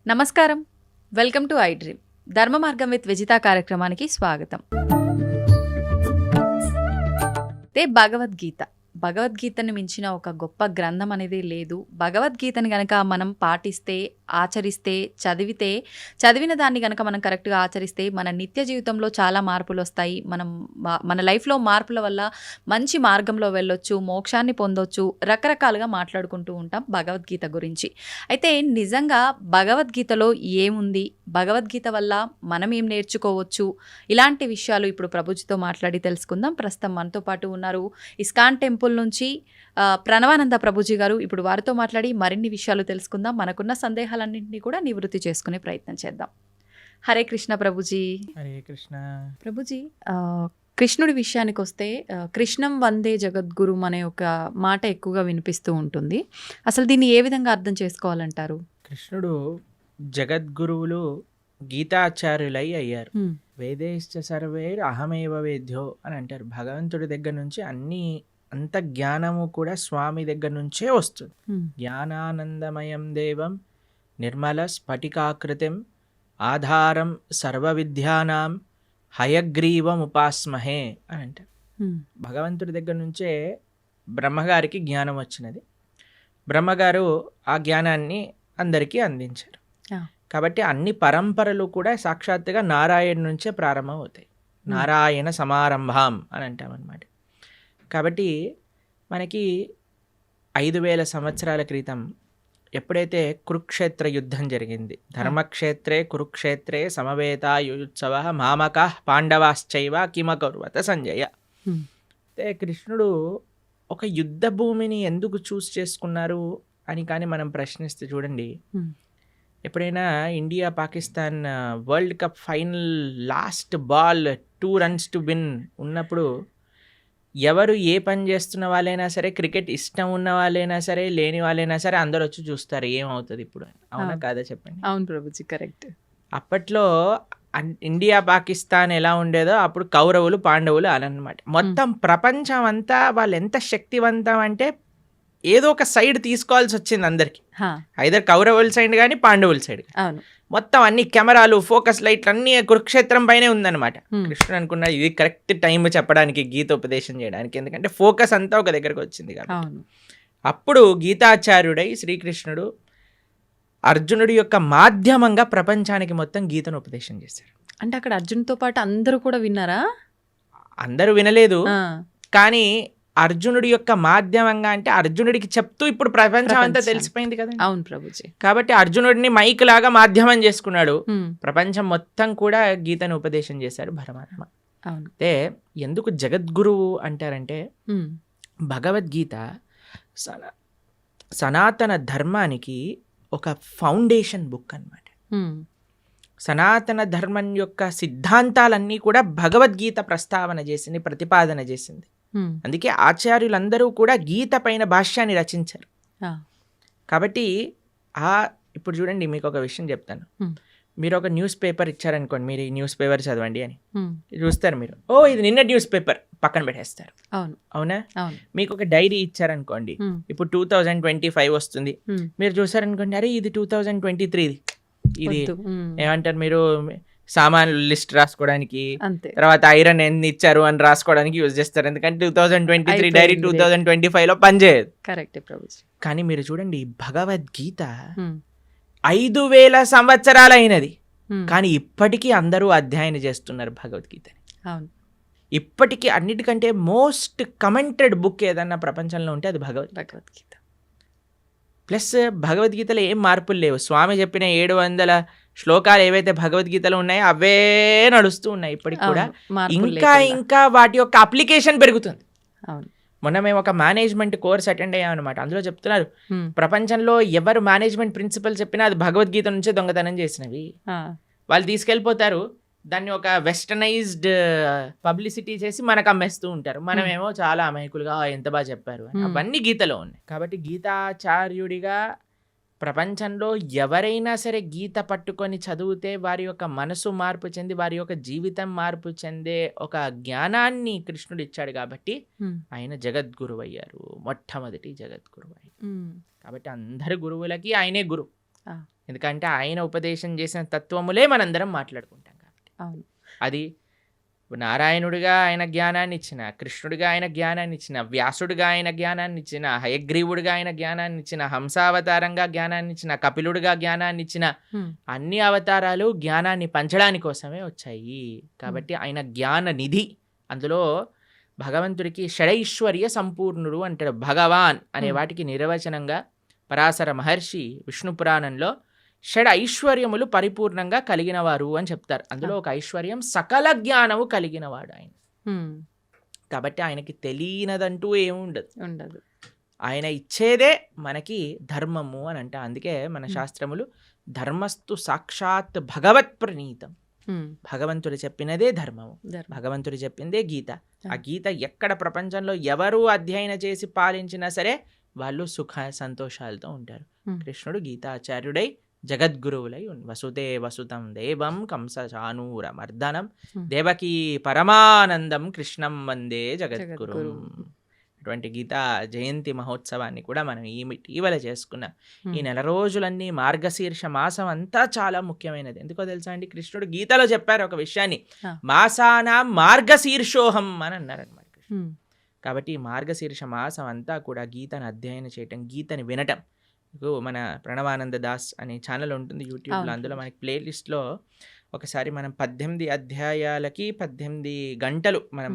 నమస్కారం, welcome to I dream. ధర్మ మార్గం విత్ విజిత కార్యక్రమానికి స్వాగతం. భగవద్గీతను మించిన ఒక గొప్ప గ్రంథం అనేది లేదు. భగవద్గీతని గనక మనం పాటిస్తే, ఆచరిస్తే, చదివిన దాన్ని గనక మనం కరెక్ట్గా ఆచరిస్తే మన నిత్య జీవితంలో చాలా మార్పులు వస్తాయి. మన లైఫ్లో మార్పుల వల్ల మంచి మార్గంలో వెళ్ళొచ్చు, మోక్షాన్ని పొందొచ్చు. రకరకాలుగా మాట్లాడుకుంటూ ఉంటాం భగవద్గీత గురించి. అయితే నిజంగా భగవద్గీతలో ఏముంది, భగవద్గీత వల్ల మనం ఏం నేర్చుకోవచ్చు, ఇలాంటి విషయాలు ఇప్పుడు ప్రభుజీతో మాట్లాడి తెలుసుకుందాం. ప్రస్తుతం మనతో పాటు ఉన్నారు ఇస్కాన్ టెంపుల్ నుంచి ప్రణవానంద ప్రభుజీ గారు. ఇప్పుడు వారితో మాట్లాడి మరిన్ని విషయాలు తెలుసుకుందాం. మనకున్న సందేహాలన్నింటినీ కూడా నివృత్తి చేసుకునే ప్రయత్నం చేద్దాం. హరే కృష్ణ ప్రభుజీ. హరే కృష్ణ ప్రభుజీ, కృష్ణుడి విషయానికి వస్తే కృష్ణం వందే జగద్గురు అనే ఒక మాట ఎక్కువగా వినిపిస్తూ ఉంటుంది. అసలు దీన్ని ఏ విధంగా అర్థం చేసుకోవాలంటారు? కృష్ణుడు జగద్గురువులు గీతాచార్యులై అయ్యారు. వేదేశ్చ సర్వేర్ అహమేవ వేద్యో అని అంటారు. భగవంతుడి దగ్గర నుంచి అంత జ్ఞానము కూడా స్వామి దగ్గర నుంచే వస్తుంది. జ్ఞానానందమయం దేవం నిర్మల స్ఫటికాకృతిం ఆధారం సర్వ విద్యానాం హయగ్రీవం ఉపాస్మహే అని అంటారు. భగవంతుడి దగ్గర నుంచే బ్రహ్మగారికి జ్ఞానం వచ్చినది. బ్రహ్మగారు ఆ జ్ఞానాన్ని అందరికీ అందించారు. కాబట్టి అన్ని పరంపరలు కూడా సాక్షాత్తుగా నారాయణ నుంచే ప్రారంభం అవుతాయి. నారాయణ సమారంభం అని అంటామన్నమాట. కాబట్టి మనకి 5000 సంవత్సరాల క్రితం ఎప్పుడైతే కురుక్షేత్ర యుద్ధం జరిగింది, ధర్మక్షేత్రే కురుక్షేత్రే సమవేతాయుత్సవ మామక పాండవాశ్చైవ కిమకర్వత సంజయ. అయితే కృష్ణుడు ఒక యుద్ధ భూమిని ఎందుకు చూస్ చేసుకున్నారు అని కానీ మనం ప్రశ్నిస్తే చూడండి, ఎప్పుడైనా India Pakistan world cup final last ball 2 runs to win ఉన్నప్పుడు ఎవరు ఏ పని చేస్తున్న వాళ్ళైనా సరే, క్రికెట్ ఇష్టం ఉన్న వాళ్ళైనా సరే, లేని వాళ్ళైనా సరే అందరు వచ్చి చూస్తారు ఏమవుతుంది ఇప్పుడు. అవునా కాదా చెప్పండి? అవును ప్రభుజీ, కరెక్ట్. అప్పట్లో ఇండియా పాకిస్తాన్ ఎలా ఉండేదో అప్పుడు కౌరవులు పాండవులు అనమాట. మొత్తం ప్రపంచం అంతా వాళ్ళు ఎంత శక్తివంతం అంటే ఏదో ఒక సైడ్ తీసుకోవాల్సి వచ్చింది అందరికి. ఐదర్ కౌరవుల సైడ్ కానీ పాండవుల సైడ్. మొత్తం అన్ని కెమెరాలు, ఫోకస్ లైట్లు అన్ని కురుక్షేత్రం పైనే ఉందన్నమాట. కృష్ణుడు అనుకున్నాడు ఇది కరెక్ట్ టైం చెప్పడానికి, గీత ఉపదేశం చేయడానికి, ఎందుకంటే ఫోకస్ అంతా ఒక దగ్గరకు వచ్చింది కాబట్టి. అప్పుడు గీతాచార్యుడై శ్రీకృష్ణుడు అర్జునుడి యొక్క మాధ్యమంగా ప్రపంచానికి మొత్తం గీతను ఉపదేశం చేశారు. అంటే అక్కడ అర్జునుడితో పాటు అందరూ కూడా విన్నారా? అందరూ వినలేదు, కానీ అర్జునుడి యొక్క మాధ్యమంగా అంటే అర్జునుడికి చెప్తూ ఇప్పుడు ప్రపంచం అంతా తెలిసిపోయింది కదా. అవును ప్రభుజీ. కాబట్టి అర్జునుడిని మైక్ లాగా మాధ్యమం చేసుకున్నాడు. ప్రపంచం మొత్తం కూడా గీతను ఉపదేశం చేశారు పరమాత్మ. అంటే ఎందుకు జగద్గురువు అంటారంటే భగవద్గీత సనాతన ధర్మానికి ఒక ఫౌండేషన్ బుక్ అన్నమాట. సనాతన ధర్మం యొక్క సిద్ధాంతాలన్నీ కూడా భగవద్గీత ప్రస్తావన చేసింది, ప్రతిపాదన చేసింది. అందుకే ఆచార్యులందరూ కూడా గీత పైన భాష్యాన్ని రచించారు. కాబట్టి ఇప్పుడు చూడండి, మీకు ఒక విషయం చెప్తాను. మీరు ఒక న్యూస్ పేపర్ ఇచ్చారనుకోండి, మీరు ఈ న్యూస్ పేపర్ చదవండి అని చూస్తారు. మీరు ఇది నిన్న న్యూస్ పేపర్ పక్కన పెట్టేస్తారు. అవునా? మీకు ఒక డైరీ ఇచ్చారనుకోండి, ఇప్పుడు 2025 వస్తుంది, మీరు చూసారనుకోండి, అరే ఇది 2023, ఇది ఏమంటారు మీరు సామాన్లు లిస్ట్ రాసుకోవడానికి, తర్వాత ఐరన్ ఎన్ని ఇచ్చారు అని రాసుకోవడానికి యూజ్ చేస్తారు. ఎందుకంటే 2023 డైరీ 2025లో పనిచేయదు. కానీ మీరు చూడండి, భగవద్గీత 5000 సంవత్సరాలు అయినది, కానీ ఇప్పటికీ అందరూ అధ్యయనం చేస్తున్నారు భగవద్గీతని. ఇప్పటికీ అన్నిటికంటే మోస్ట్ కమెంటెడ్ బుక్ ఏదన్నా ప్రపంచంలో ఉంటే అది భగవద్గీత. ప్లస్ భగవద్గీతలో ఏం మార్పులు లేవు. స్వామి చెప్పిన 700 శ్లోకాలు ఏవైతే భగవద్గీతలో ఉన్నాయో అవే నడుస్తూ ఉన్నాయి ఇప్పటికి కూడా. ఇంకా వాటి యొక్క అప్లికేషన్ పెరుగుతుంది. మొన్న మేము ఒక మేనేజ్మెంట్ కోర్స్ అటెండ్ అయ్యామన్నమాట. అందులో చెప్తున్నారు, ప్రపంచంలో ఎవరు మేనేజ్మెంట్ ప్రిన్సిపల్ చెప్పినా అది భగవద్గీత నుంచే దొంగతనం చేసినవి. వాళ్ళు తీసుకెళ్ళిపోతారు, దాన్ని ఒక వెస్టర్నైజ్డ్ పబ్లిసిటీ చేసి మనకు అమ్మేస్తూ ఉంటారు. మనమేమో చాలా అమాయకులుగా ఎంత బాగా చెప్పారు అని. అవన్నీ గీతలో ఉన్నాయి. కాబట్టి గీతాచార్యుడిగా ప్రపంచంలో ఎవరైనా సరే గీత పట్టుకొని చదివితే వారి యొక్క మనసు మార్పు చెంది వారి యొక్క జీవితం మార్పు చెందే ఒక జ్ఞానాన్ని కృష్ణుడు ఇచ్చాడు కాబట్టి ఆయన జగద్గురువు అయ్యారు, మొట్టమొదటి జగద్గురువు అయ్యారు. కాబట్టి అందరి గురువులకి ఆయనే గురువు. ఎందుకంటే ఆయన ఉపదేశం చేసిన తత్వములే మనందరం మాట్లాడుకుంటాం కాబట్టి. అవును. అది నారాయణుడిగా ఆయన జ్ఞానాన్ని ఇచ్చిన, కృష్ణుడిగా ఆయన జ్ఞానాన్ని ఇచ్చిన, వ్యాసుడిగా ఆయన జ్ఞానాన్ని ఇచ్చిన, హయగ్రీవుడిగా ఆయన జ్ఞానాన్ని ఇచ్చిన, హంసావతారంగా జ్ఞానాన్ని ఇచ్చిన, కపిలుడిగా జ్ఞానాన్ని ఇచ్చిన, అన్ని అవతారాలు జ్ఞానాన్ని పంచడానికి కోసమే వచ్చాయి. కాబట్టి ఆయన జ్ఞాన నిధి. అందులో భగవంతుడికి షడైశ్వర్య సంపూర్ణుడు అంటాడు. భగవాన్ అనే వాటికి నిర్వచనంగా పరాశర మహర్షి విష్ణు పురాణంలో షడ్ ఐశ్వర్యములు పరిపూర్ణంగా కలిగినవారు అని చెప్తారు. అందులో ఒక ఐశ్వర్యం సకల జ్ఞానము కలిగినవాడు ఆయన. కాబట్టి ఆయనకి తెలియనదంటూ ఏముండదు. ఆయన ఇచ్చేదే మనకి ధర్మము అని అంట. అందుకే మన శాస్త్రములు ధర్మస్తు సాక్షాత్ భగవత్ ప్రణీతం. భగవంతుడు చెప్పినదే ధర్మము, భగవంతుడు చెప్పిందే గీత. ఆ గీత ఎక్కడ ప్రపంచంలో ఎవరు అధ్యయనం చేసి పాలించినా సరే వాళ్ళు సుఖ సంతోషాలతో ఉంటారు. కృష్ణుడు గీతాచార్యుడై జగద్గురువులై వసుదే వసుతం దేవం కంస చానూర మర్దనం దేవకీ పరమానందం కృష్ణం వందే జగద్గురు. అటువంటి గీతా జయంతి మహోత్సవాన్ని కూడా మనం ఇటీవల చేసుకున్నాం. ఈ నెల రోజులన్నీ మార్గశీర్ష మాసం అంతా చాలా ముఖ్యమైనది. ఎందుకో తెలుసా అండి, కృష్ణుడు గీతలో చెప్పారు ఒక విషయాన్ని, మాసానా మార్గశీర్షోహం అని అన్నారనమాట. కాబట్టి ఈ మార్గశీర్ష మాసం అంతా కూడా గీతను అధ్యయనం చేయటం, గీతని వినటం. మన ప్రణవానంద దాస్ అనే ఛానల్ ఉంటుంది యూట్యూబ్లో. అందులో మనకి ప్లేలిస్ట్లో ఒకసారి మనం 18 అధ్యాయాలకి 18 గంటలు మనం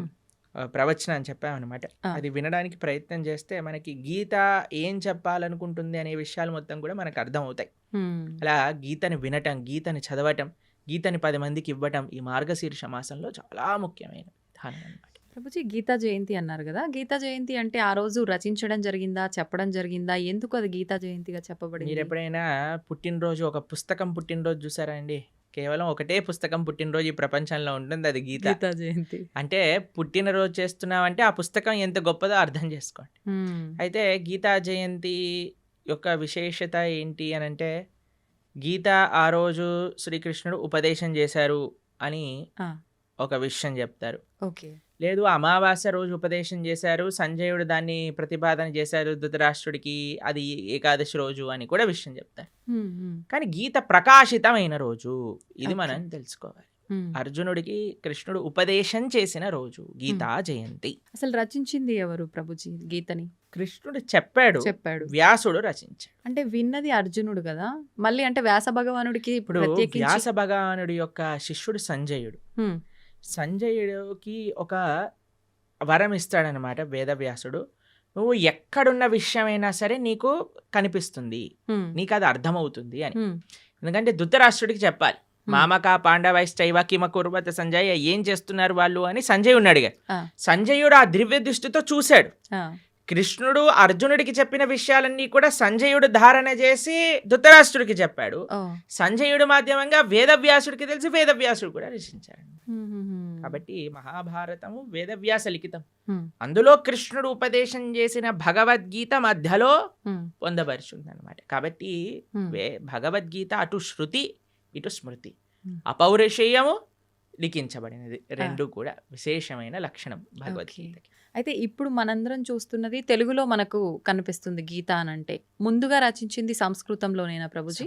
ప్రవచనం అని చెప్పామన్నమాట. అది వినడానికి ప్రయత్నం చేస్తే మనకి గీత ఏం చెప్పాలనుకుంటుంది అనే విషయాలు మొత్తం కూడా మనకు అర్థమవుతాయి. అలా గీతని వినటం, గీతని చదవటం, గీతని 10 మందికి ఇవ్వటం ఈ మార్గశీర్ష మాసంలో చాలా ముఖ్యమైన విధానం అన్నమాట. ప్రభుజీ, గీతా జయంతి అన్నారు కదా, గీతా జయంతి అంటే ఆ రోజు రచించడం జరిగిందా, చెప్పడం జరిగిందా, ఎందుకు అది గీతా జయంతిగా చెప్పబడింది? మీరు ఎప్పుడైనా పుట్టినరోజు, ఒక పుస్తకం పుట్టినరోజు చూసారా అండి? కేవలం ఒకటే పుస్తకం పుట్టినరోజు ఈ ప్రపంచంలో ఉంటుంది, అది గీతా జయంతి. అంటే పుట్టినరోజు చేస్తున్నామంటే ఆ పుస్తకం ఎంత గొప్పదో అర్థం చేసుకోండి. అయితే గీతా జయంతి యొక్క విశేషత ఏంటి అని అంటే, గీత ఆ రోజు శ్రీకృష్ణుడు ఉపదేశం చేశారు అని ఒక విషయం చెప్తారు. ఓకే. లేదు, అమావాస్య రోజు ఉపదేశం చేశారు, సంజయుడు దాన్ని ప్రతిపాదన చేశారు ధృతరాష్ట్రుడికి, అది ఏకాదశి రోజు అని కూడా విషయం చెప్తారు. కానీ గీత ప్రకాశితమైన రోజు ఇది మనం తెలుసుకోవాలి. అర్జునుడికి కృష్ణుడు ఉపదేశం చేసిన రోజు గీతా జయంతి. అసలు రచించింది ఎవరు ప్రభుజీ గీతని? కృష్ణుడు చెప్పాడు, వ్యాసుడు రచించాడు. అంటే విన్నది అర్జునుడు కదా, మళ్ళీ అంటే వ్యాస భగవానుడికి ఇప్పుడు వ్యాస భగవానుడి యొక్క శిష్యుడు సంజయుడు. సంజయుడికి ఒక వరం ఇస్తాడనమాట వేదవ్యాసుడు. నువ్వు ఎక్కడున్న విషయమైనా సరే నీకు కనిపిస్తుంది, నీకు అది అర్థమవుతుంది అని. ఎందుకంటే ధృతరాష్ట్రుడికి చెప్పాలి, మామక పాండవైశ్చైవ కిమ కుర్వత సంజయ్, ఏం చేస్తున్నారు వాళ్ళు అని సంజయుడిని అడిగాడు. సంజయుడు ఆ దివ్య దృష్టితో చూశాడు. కృష్ణుడు అర్జునుడికి చెప్పిన విషయాలన్నీ కూడా సంజయుడు ధారణ చేసి ధృతరాష్ట్రుడికి చెప్పాడు. సంజయుడు మాధ్యమంగా వేదవ్యాసుడికి తెలిసి వేదవ్యాసుడు కూడా రచించాడు. కాబట్టి మహాభారతము వేదవ్యాస లిఖితం. అందులో కృష్ణుడు ఉపదేశం చేసిన భగవద్గీత మధ్యలో పొందపరిచింది అనమాట. కాబట్టి భగవద్గీత అటు శృతి ఇటు స్మృతి, అపౌరుషేయము లిఖించబడినది. రెండు కూడా విశేషమైన లక్షణం భగవద్గీతకి. అయితే ఇప్పుడు మనందరం చూస్తున్నది తెలుగులో మనకు కనిపిస్తుంది గీత అని అంటే, ముందుగా రచించింది సంస్కృతంలోనేనా ప్రభుజీ?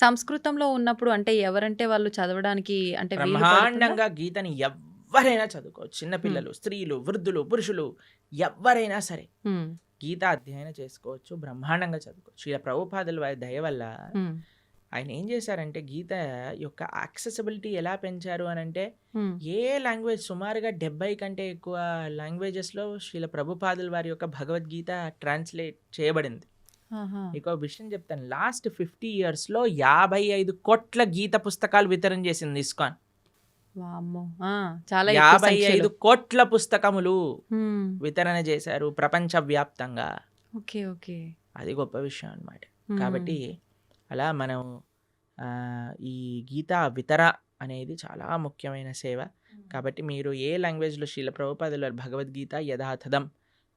సంస్కృతంలో ఉన్నప్పుడు అంటే ఎవరంటే వాళ్ళు చదవడానికి అంటే బ్రహ్మాండంగా గీతని ఎవరైనా చదువుకోవచ్చు. చిన్నపిల్లలు, స్త్రీలు, వృద్ధులు, పురుషులు ఎవరైనా సరే గీత అధ్యయనం చేసుకోవచ్చు, బ్రహ్మాండంగా చదువుకోవచ్చు. ఇలా ప్రభుపాదుల వారి దయ వల్ల ఆయన ఏం చేశారంటే గీత యొక్క యాక్సెసిబిలిటీ ఎలా పెంచారు అని అంటే, ఏ లాంగ్వేజ్ సుమారుగా 70 కంటే ఎక్కువ లాంగ్వేజెస్లో శ్రీల ప్రభుపాదుల వారి యొక్క భగవద్గీత ట్రాన్స్లేట్ చేయబడింది. మీకు విషయం చెప్తాను, లాస్ట్ 50 yearsలో 55 కోట్ల గీత పుస్తకాలు వితరణ చేసింది ఇస్కాన్. 55 కోట్ల పుస్తకములు వితరణ చేశారు ప్రపంచవ్యాప్తంగా. అది గొప్ప విషయం అన్నమాట. కాబట్టి అలా మనం ఈ గీతా వితర అనేది చాలా ముఖ్యమైన సేవ. కాబట్టి మీరు ఏ లాంగ్వేజ్లో శ్రీల ప్రభుపాదుల భగవద్గీత యథాతథం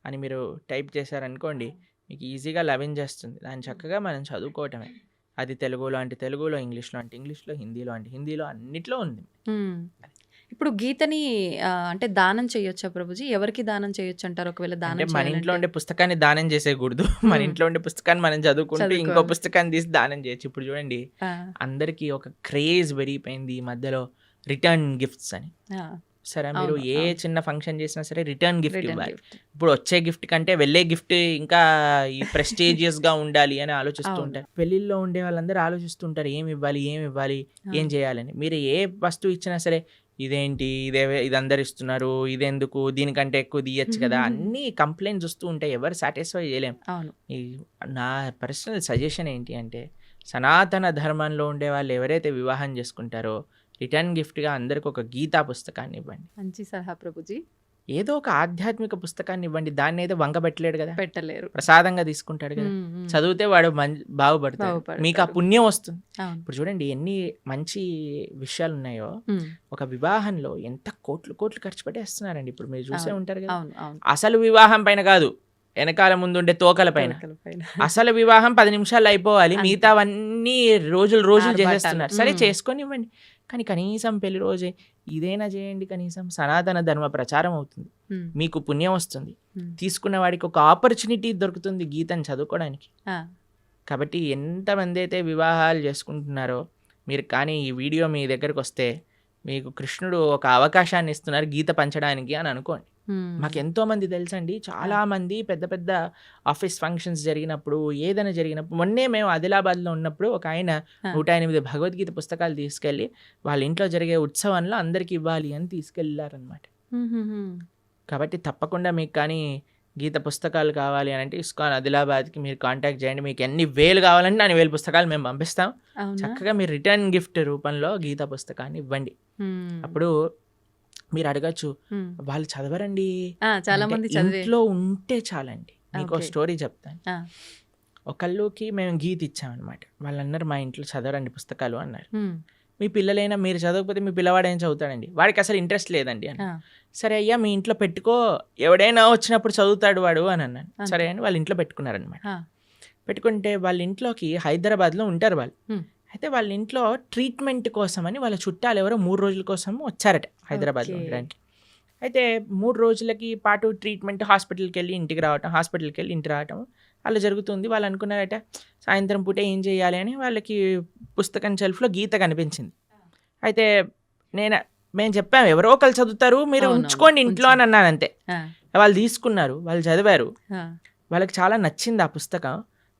అని మీరు టైప్ చేశారనుకోండి, మీకు ఈజీగా లభించేస్తుంది. దాన్ని చక్కగా మనం చదువుకోవటమే. అది తెలుగులో అంటే తెలుగులో, ఇంగ్లీష్‌లో అంటే ఇంగ్లీష్‌లో, హిందీలో అంటే హిందీలో అన్నిట్లో ఉంది. ఇప్పుడు గీతని అంటే దానం చేయొచ్చా ప్రభుజీ? ఎవరికి దానం చేయొచ్చంటారు ఒకవేళ అంటే దానం మన ఇంట్లో చేయాలంటే? ఉండే పుస్తకాన్ని దానం చేసేయకూడదు. మన ఇంట్లో ఉండే పుస్తకాన్ని మనం చదువుకుంటూ ఇంకో చదువుకోవాలి. పుస్తకాన్ని తీసి దానం చేయొచ్చు. ఇప్పుడు చూడండి ఆ! అందరికీ ఒక క్రేజ్ పెరిగిపోయింది ఈ మధ్యలో రిటర్న్ గిఫ్ట్స్ అని. ఆ! సరే మీరు అవును. ఏ అవును. చిన్న ఫంక్షన్ చేసినా సరే రిటర్న్ గిఫ్ట్ రిటర్న్ ఇవ్వాలి. గిఫ్ట్. ఇప్పుడు వచ్చే గిఫ్ట్ కంటే వెళ్ళే గిఫ్ట్ ఇంకా ఈ ప్రెస్టీజియస్‌గా ఉండాలి అని ఆలోచిస్తూ అవును. ఉంటారు. పెళ్ళిల్లో ఉండే వాళ్ళందరూ ఆలోచిస్తుంటారు ఏమి ఇవ్వాలి? ఏమి ఇవ్వాలి? ఏం ఆ! చేయాలని. మీరు ఏ వస్తువు ఇచ్చినా సరే ఇదేంటి? ఇది అందరు ఇస్తున్నారు. ఇదెందుకు? దీనికంటే ఎక్కువ తీయొచ్చు కదా! అన్నీ కంప్లెయింట్స్ వస్తూ ఉంటాయి. ఎవరు సాటిస్ఫై చేయలేం. అవును. ఈ నా పర్సనల్ సజెషన్ ఏంటి అంటే సనాతన ధర్మంలో ఉండే వాళ్ళు ఎవరైతే వివాహం చేసుకుంటారో రిటర్న్ గిఫ్ట్‌గా అందరికి ఒక గీతా పుస్తకాన్ని ఇవ్వండి. మంచి సలహా ప్రభుజీ. ఏదో ఒక ఆధ్యాత్మిక పుస్తకాన్ని ఇవ్వండి. దాన్నేదో వంకబెట్టలేడు కదా! పెట్టలేరు. ప్రసాదంగా తీసుకుంటాడు కదా! హ్మ్. హ్మ్. చదివితే వాడు బాగుపడతాడు. మీకు ఆ బాగుపడతారు. పుణ్యం వస్తుంది. అవును. ఇప్పుడు చూడండి ఎన్ని మంచి విషయాలున్నాయో. హ్మ్. ఒక వివాహంలో ఎంత కోట్లు కోట్లు ఖర్చు పెట్టేస్తున్నారండి. ఇప్పుడు మీరు చూసే అవును. ఉంటారు కదా! అవును. అవును. అసలు వివాహం పైన కాదు. వెనకాల ముందుండే తోకల పైన. తోకల పైన. అసలు వివాహం 10 నిమిషాల్లో అయిపోవాలి. అంతే. మిగతావన్నీ రోజులు ఆర్భాటాలు. చేసేస్తున్నారు. సరే హ్మ్. చేసుకొనివ్వండి. కానీ కనీసం పెళ్లి రోజే ఇదైనా చేయండి కనీసం. సనాతన ధర్మ ప్రచారం అవుతుంది. హ్మ్. మీకు పుణ్యం వస్తుంది. హ్మ్. తీసుకున్న వాడికి ఒక ఆపర్చునిటీ దొరుకుతుంది గీతను చదువుకోవడానికి. ఆ! కాబట్టి ఎంతమంది అయితే వివాహాలు చేసుకుంటున్నారో మీరు కానీ ఈ వీడియో మీ దగ్గరకు వస్తే మీకు కృష్ణుడు ఒక అవకాశాన్ని ఇస్తున్నారు గీత పంచడానికి అని అనుకోండి. హ్మ్. మాకు ఎంతోమంది తెలుసండి. చాలామంది పెద్ద పెద్ద ఆఫీస్ ఫంక్షన్స్ జరిగినప్పుడు ఏదైనా జరిగినప్పుడు మొన్నే మేము ఆదిలాబాద్లో ఉన్నప్పుడు ఒక ఆయన ఆ! 108 భగవద్గీత పుస్తకాలు తీసుకెళ్ళి వాళ్ళ ఇంట్లో జరిగే ఉత్సవంలో అందరికి ఇవ్వాలి అని తీసుకెళ్ళారనమాట. హుహుహు. కాబట్టి తప్పకుండా మీకు కానీ గీత పుస్తకాలు కావాలి అని అంటే ఇస్కాన్ ఆదిలాబాద్కి మీరు కాంటాక్ట్ చేయండి. మీకు ఎన్ని వేలు కావాలంటే అన్ని వేలు పుస్తకాలు మేము పంపిస్తాం. అవునా? చక్కగా మీరు రిటర్న్ గిఫ్ట్ రూపంలో గీత పుస్తకాన్ని ఇవ్వండి. హ్మ్. అప్పుడు మీరు అడగచ్చు హ్మ్. వాళ్ళు చదవరండి చాలా అంటే మంది చదివే ఇంట్లో ఉంటే చాలండి. మీకు ఓకే. స్టోరీ చెప్తాను. ఆ! ఒకళ్ళకి మేము గీత ఇచ్చామన్నమాట. వాళ్ళన్నారు మా ఇంట్లో చదవరండి పుస్తకాలు అన్నారు. హ్మ్. మీ పిల్లలైనా మీరు చదవకపోతే మీ పిల్లవాడు ఏం చదువుతాడండి? వాడికి అసలు ఇంట్రెస్ట్ లేదండి అని. ఆ! సరే అయ్యా మీ ఇంట్లో పెట్టుకో ఎవడైనా వచ్చినప్పుడు చదువుతాడు వాడు అని అన్నాను. అంతే. సరే అని వాళ్ళ ఇంట్లో పెట్టుకున్నారనమాట. ఆ! పెట్టుకుంటే వాళ్ళ ఇంట్లోకి హైదరాబాద్లో ఉంటారు వాళ్ళు. హ్మ్. అయితే వాళ్ళ ఇంట్లో ట్రీట్మెంట్ కోసమని వాళ్ళ చుట్టాలు ఎవరో 3 రోజుల కోసం వచ్చారట హైదరాబాద్లో ఓకే. ఉండడానికి. అయితే 3 రోజులకి పాటు ట్రీట్మెంట్ హాస్పిటల్కి వెళ్ళి ఇంటికి రావటం, హాస్పిటల్కి వెళ్ళి ఇంటికి రావటం అలా జరుగుతుంది. వాళ్ళు అనుకున్నారట సాయంత్రం పూట ఏం చేయాలి అని వాళ్ళకి పుస్తకం షెల్ఫ్లో గీత కనిపించింది. అయితే మేము చెప్పాము ఎవరో ఒకరు చదువుతారు మీరు అవునవును. ఉంచుకోండి ఇంట్లో అని అన్నాను అంతే. ఆ! వాళ్ళు తీసుకున్నారు, వాళ్ళు చదివారు, ఆ! వాళ్ళకి చాలా నచ్చింది ఆ పుస్తకం.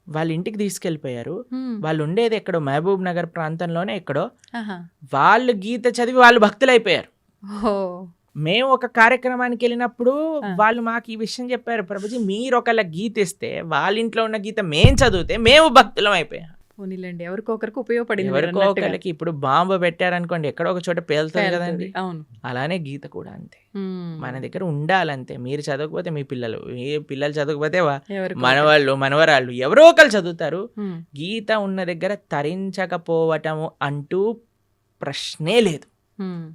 వాళ్ళ ఇంటికి తీసుకెళ్ళిపోయారు. హ్మ్. వాళ్ళు ఉండేది ఎక్కడో మహబూబ్ నగర్ ప్రాంతంలోనే ఎక్కడో. ఆహా! వాళ్ళు గీత చదివి వాళ్ళు భక్తులైపోయారు. ఓహ్! మేము ఒక కార్యక్రమానికి వెళ్ళినప్పుడు ఆ! వాళ్ళు మాకు ఈ విషయం చెప్పారు. ప్రభుజీ మీరు ఒకళ్ళ గీత ఇస్తే వాళ్ళ ఇంట్లో ఉన్న గీత మేం చదివితే మేము భక్తులం అయిపోయాం. పోనీలెండి. ఎవరికొకరికి ఉపయోగపడింది ఎవరికో మీరన్నట్టుగా. ఒకళ్ళకి ఇప్పుడు బాంబు పెట్టారనుకోండి ఎక్కడో ఒక చోట పేలుతుంది పేలుతది. కదండి. అవును. అలానే గీత కూడా అంతే. హ్మ్. మన దగ్గర ఉండాలంతే. మీరు చదవకపోతే మీ పిల్లలు, ఏ పిల్లలు చదవకపోతే ఎవరికో మనవాళ్ళు మనవరాళ్ళు ఎవరో ఒకళ్ళు చదువుతారు. హ్మ్. గీత ఉన్న దగ్గర తరించకపోవటము అంటూ ప్రశ్నే లేదు. హ్మ్.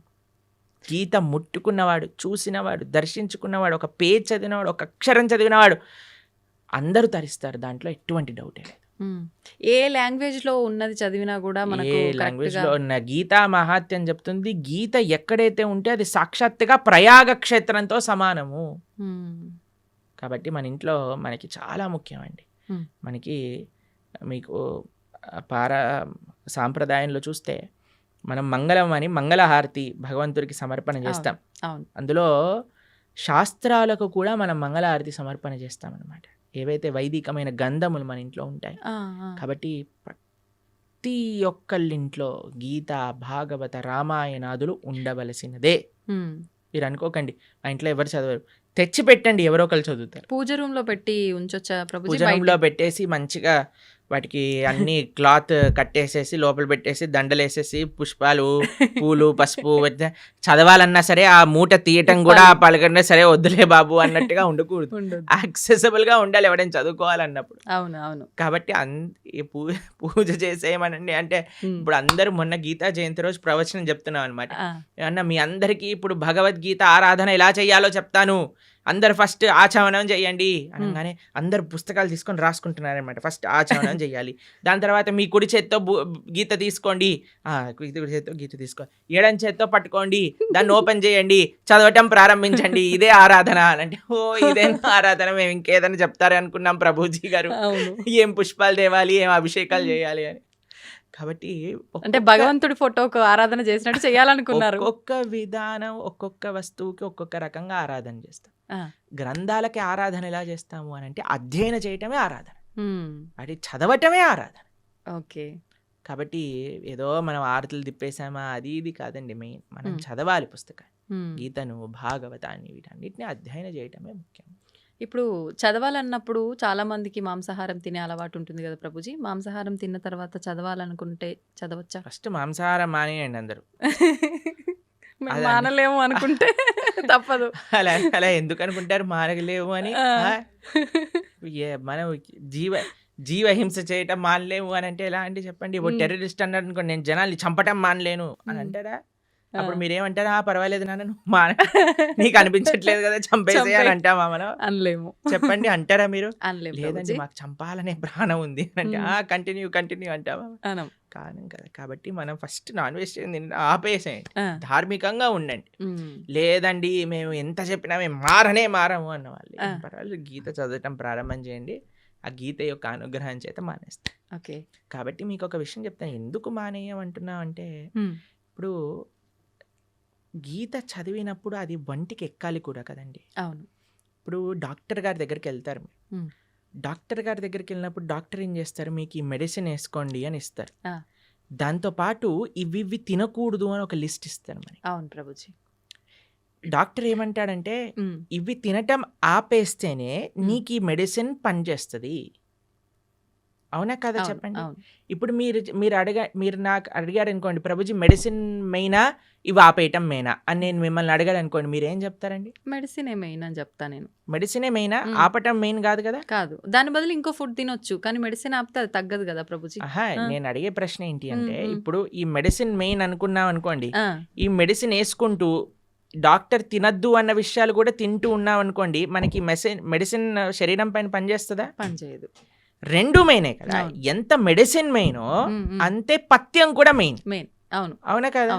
గీత ముట్టుకున్నవాడు, చూసినవాడు, దర్శించుకున్నవాడు, ఒక పేజ్ చదివినవాడు, ఒక అక్షరం చదివినవాడు అందరూ తరిస్తారు. దాంట్లో ఎటువంటి డౌటే లేదు. హ్మ్. ఏ లాంగ్వేజ్‌లో ఉన్నది చదివినా గూడా మనకు ఏ కరెక్ట్‌గా లాంగ్వేజ్లో ఉన్న గీతా మహాత్యం చెప్తుంది. గీత ఎక్కడైతే ఉంటే అది సాక్షాత్తుగా ప్రయాగ క్షేత్రంతో సమానము. హ్మ్. కాబట్టి మన ఇంట్లో మనకి చాలా ముఖ్యం అండి. హ్మ్. మనకి మీకు సాంప్రదాయంలో చూస్తే మనం మంగళం అని మంగళహారతి భగవంతుడికి సమర్పణ చేస్తాం. అవును. అందులో శాస్త్రాలకు కూడా మనం మంగళహారతి సమర్పణ చేస్తామన్నమాట. ఏవైతే వైదికమైన గంధములు మన ఇంట్లో ఉంటాయి. ఆ! ఆ! కాబట్టి ప్రతి ఒక్కళ్ళింట్లో గీత, భాగవత, రామాయణాదులు ఉండవలసినదే. హ్మ్. మీరు అనుకోకండి మా ఇంట్లో ఎవరు చదవరు. తెచ్చి పెట్టండి ఎవరో ఒకళ్ళు చదువుతారు. పూజ రూమ్‌లో పెట్టి ఉంచొచ్చా ప్రభుజీ? పూజ రూమ్‌లో పెట్టేసి మంచిగా వాటికి అన్ని క్లాత్ కట్టేసేసి లోపల పెట్టేసి దండలేసేసి పుష్పాలు, పూలు, పసుపు చదవాలన్నా సరే ఆ మూట తీయటం కూడా పలకన్నా సరే వద్దులే బాబు అన్నట్టుగా ఉండకూడదు. ఉండదు. యాక్సెసిబుల్గా ఉండాలి ఎవడైనా చదువుకోవాలన్నప్పుడు. అవును. అవును. కాబట్టి ఈ పూజ చేసేయమనండి అంటే ఇప్పుడు అందరూ మొన్న గీతా జయంతి రోజు ప్రవచనం చెప్తున్నాం అనమాట. ఆ! ఏమన్నా మీ అందరికీ ఇప్పుడు భగవద్గీత ఆరాధన ఎలా చేయాలో చెప్తాను. అందరు ఫస్ట్ ఆచమనం చేయండి అనగానే అందరు పుస్తకాలు తీసుకొని రాసుకుంటున్నారనమాట. ఫస్ట్ ఆచమనం చేయాలి, దాని తర్వాత మీ కుడి చేత్తో గీత తీసుకోండి, కుడి చేత్తో గీత తీసుకోండి, ఎడం చేత్తో పట్టుకోండి, దాన్ని ఓపెన్ చేయండి, చదవటం ప్రారంభించండి, ఇదే ఆరాధన అంటే ఇదేనా ఆరాధన, మేము ఇంకేదైనా చెప్తారే అనుకున్నాం ప్రభుజీ గారు, ఏం పుష్పాలు తేవాలి, ఏం అభిషేకాలు చేయాలి అని. కాబట్టి అంటే భగవంతుడి ఫోటోకు ఆరాధన చేసినట్టు చేయాలనుకున్నారు. ఒక్కొక్క విధానం ఒక్కొక్క వస్తువుకి ఒక్కొక్క రకంగా ఆరాధన చేస్తాం. గ్రంథాలకి ఆరాధన ఎలా చేస్తాము అని అంటే అధ్యయనం చేయటమే ఆరాధన, అది చదవటమే ఆరాధన. ఓకే. కాబట్టి ఏదో మనం ఆరతులు తిప్పేసామా అది ఇది కాదండి. మెయిన్ మనం చదవాలి పుస్తకాన్ని, గీతను, భాగవతాన్ని, వీటన్నిటిని అధ్యయనం చేయటమే ముఖ్యం. ఇప్పుడు చదవాలన్నప్పుడు చాలా మందికి మాంసాహారం తినే అలవాటు ఉంటుంది కదా ప్రభుజీ, మాంసాహారం తిన్న తర్వాత చదవాలనుకుంటే చదవచ్చా? ఫస్ట్ మాంసాహారం మానేయండి అందరూ. మానలేము అనుకుంటే తప్పదు. అలా ఎందుకు అనుకుంటారు మానలేము అని? మనం జీవహింస చేయటం మానలేము అని అంటే ఎలా అంటే చెప్పండి. ఇప్పుడు టెర్రరిస్ట్ అన్నాడు అనుకోండి, నేను జనాల్ని చంపటం మానలేను అని అంటారా? అప్పుడు మీరేమంటారా? పర్వాలేదు నాన్న, నువ్వు నీకు అనిపించట్లేదు కదా చంపేసే అని అంటామా మనం? అనలేము. చెప్పండి, అంటారా మీరు? అనలేము. లేదండి మాకు చంపాలనే ప్రాణం ఉంది అంటే కంటిన్యూ అంటామా? కాను కదా. కాబట్టి మనం ఫస్ట్ నాన్ వెజ్ ఆపేసేయండి, ధార్మికంగా ఉండండి. లేదండి మేము ఎంత చెప్పినా మేము మారము అన్న వాళ్ళు పర్వాలేదు, గీత చదవటం ప్రారంభం చేయండి, ఆ గీత యొక్క అనుగ్రహం చేత మానేస్తాం. ఓకే. కాబట్టి మీకు ఒక విషయం చెప్తాను, ఎందుకు మానేయమంటున్నాం అంటే, ఇప్పుడు గీత చదివినప్పుడు అది వంటికి ఎక్కాలి కూడా కదండి. అవును. ఇప్పుడు డాక్టర్ గారి దగ్గరికి వెళ్తారు మీరు, డాక్టర్ గారి దగ్గరికి వెళ్ళినప్పుడు డాక్టర్ ఏం చేస్తారు, మీకు ఈ మెడిసిన్ వేసుకోండి అని ఇస్తారు, దాంతోపాటు ఇవి తినకూడదు అని ఒక లిస్ట్ ఇస్తారు మరి. అవును ప్రభుజీ. డాక్టర్ ఏమంటాడంటే ఇవి తినటం ఆపేస్తేనే నీకు ఈ మెడిసిన్ పనిచేస్తుంది. అవునా కదా చెప్పండి. ఇప్పుడు మీరు నాకు అడిగారు అనుకోండి, ప్రభుజీ మెడిసిన్ మెయినా ఇవి ఆపేయటం మెయినా అని నేను మిమ్మల్ని అడిగాడు అనుకోండి, మీరు ఏం చెప్తారండి? మెడిసినే మెయిన్ అని చెప్తా నేను. మెడిసినే మెయినా, ఆపటం మెయిన్ కాదు కదా. కాదు, దాని బదులు ఇంకో ఫుడ్ తినొచ్చు, కానీ మెడిసిన్ ఆపితే అది తగ్గదు కదా ప్రభుజీ. నేను అడిగే ప్రశ్న ఏంటి అంటే, ఇప్పుడు ఈ మెడిసిన్ మెయిన్ అనుకున్నాం అనుకోండి, ఈ మెడిసిన్ వేసుకుంటూ డాక్టర్ తినద్దు అన్న విషయాలు కూడా తింటూ ఉన్నాం అనుకోండి, మనకి మెడిసిన్ శరీరం పైన పనిచేస్తుందా? పనిచేయదు. రెండు మెయినే కదా. ఎంత మెడిసిన్ మెయినో అంతే పథ్యం కూడా మెయిన్. అవునా కదా.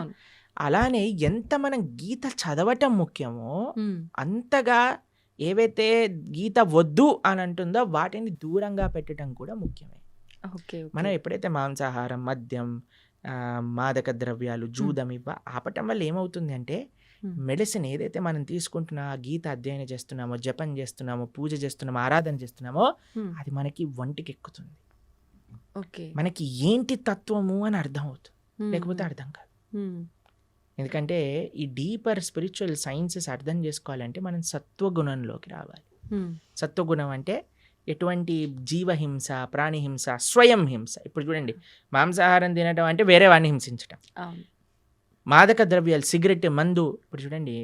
అలానే ఎంత మనం గీత చదవటం ముఖ్యమో అంతగా ఏవైతే గీత వద్దు అని అంటుందో వాటిని దూరంగా పెట్టడం కూడా ముఖ్యమే. మనం ఎప్పుడైతే మాంసాహారం, మద్యం, మాదక ద్రవ్యాలు, జూదం ఆపటం వల్ల ఏమవుతుంది అంటే, మెడిసిన్ ఏదైతే మనం తీసుకుంటున్నా, గీత అధ్యయనం చేస్తున్నామో, జపం చేస్తున్నామో, పూజ చేస్తున్నామో, ఆరాధన చేస్తున్నామో అది మనకి వంటికి ఎక్కుతుంది. మనకి ఏంటి తత్వము అని అర్థం అవుతుంది, లేకపోతే అర్థం కాదు. ఎందుకంటే ఈ డీపర్ స్పిరిచువల్ సైన్సెస్ అర్థం చేసుకోవాలంటే మనం సత్వగుణంలోకి రావాలి. సత్వగుణం అంటే ఎటువంటి జీవహింస, ప్రాణిహింస, స్వయం హింస. ఇప్పుడు చూడండి, మాంసాహారం తినడం అంటే వేరే వాడిని హింసించటం. మాదక ద్రవ్యాలు, సిగరెట్, మందు, ఇప్పుడు చూడండి,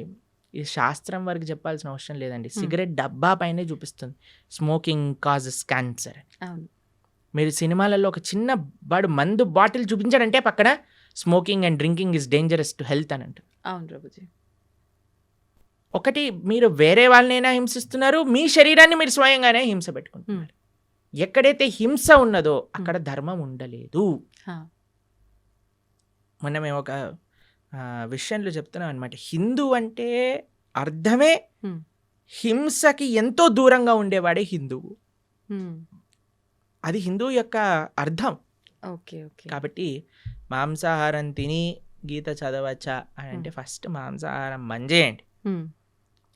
ఈ శాస్త్రం వరకు చెప్పాల్సిన అవసరం లేదండి, సిగరెట్ డబ్బా పైనే చూపిస్తుంది స్మోకింగ్ కాజెస్ క్యాన్సర్. మీరు సినిమాలలో ఒక చిన్న వాడు మందు బాటిల్ చూపించాడంటే పక్కన smoking and drinking is dangerous to health అని అంటారు. అవును ప్రభుజీ. ఒకటి, మీరు వేరే వాళ్ళనైనా హింసిస్తున్నారు, మీ శరీరాన్ని మీరు స్వయంగానే హింస పెట్టుకుంటున్నారు. ఎక్కడైతే హింస ఉన్నదో అక్కడ ధర్మం ఉండలేదు. మొన్న మేము ఒక విషయంలో చెప్తున్నాం అనమాట, హిందూ అంటే అర్థమే హింసకి ఎంతో దూరంగా ఉండేవాడే హిందువు. అది హిందూ యొక్క అర్థం. కాబట్టి మాంసాహారం తిని గీత చదవచ్చా అని అంటే ఫస్ట్ మాంసాహారం మంజేయండి.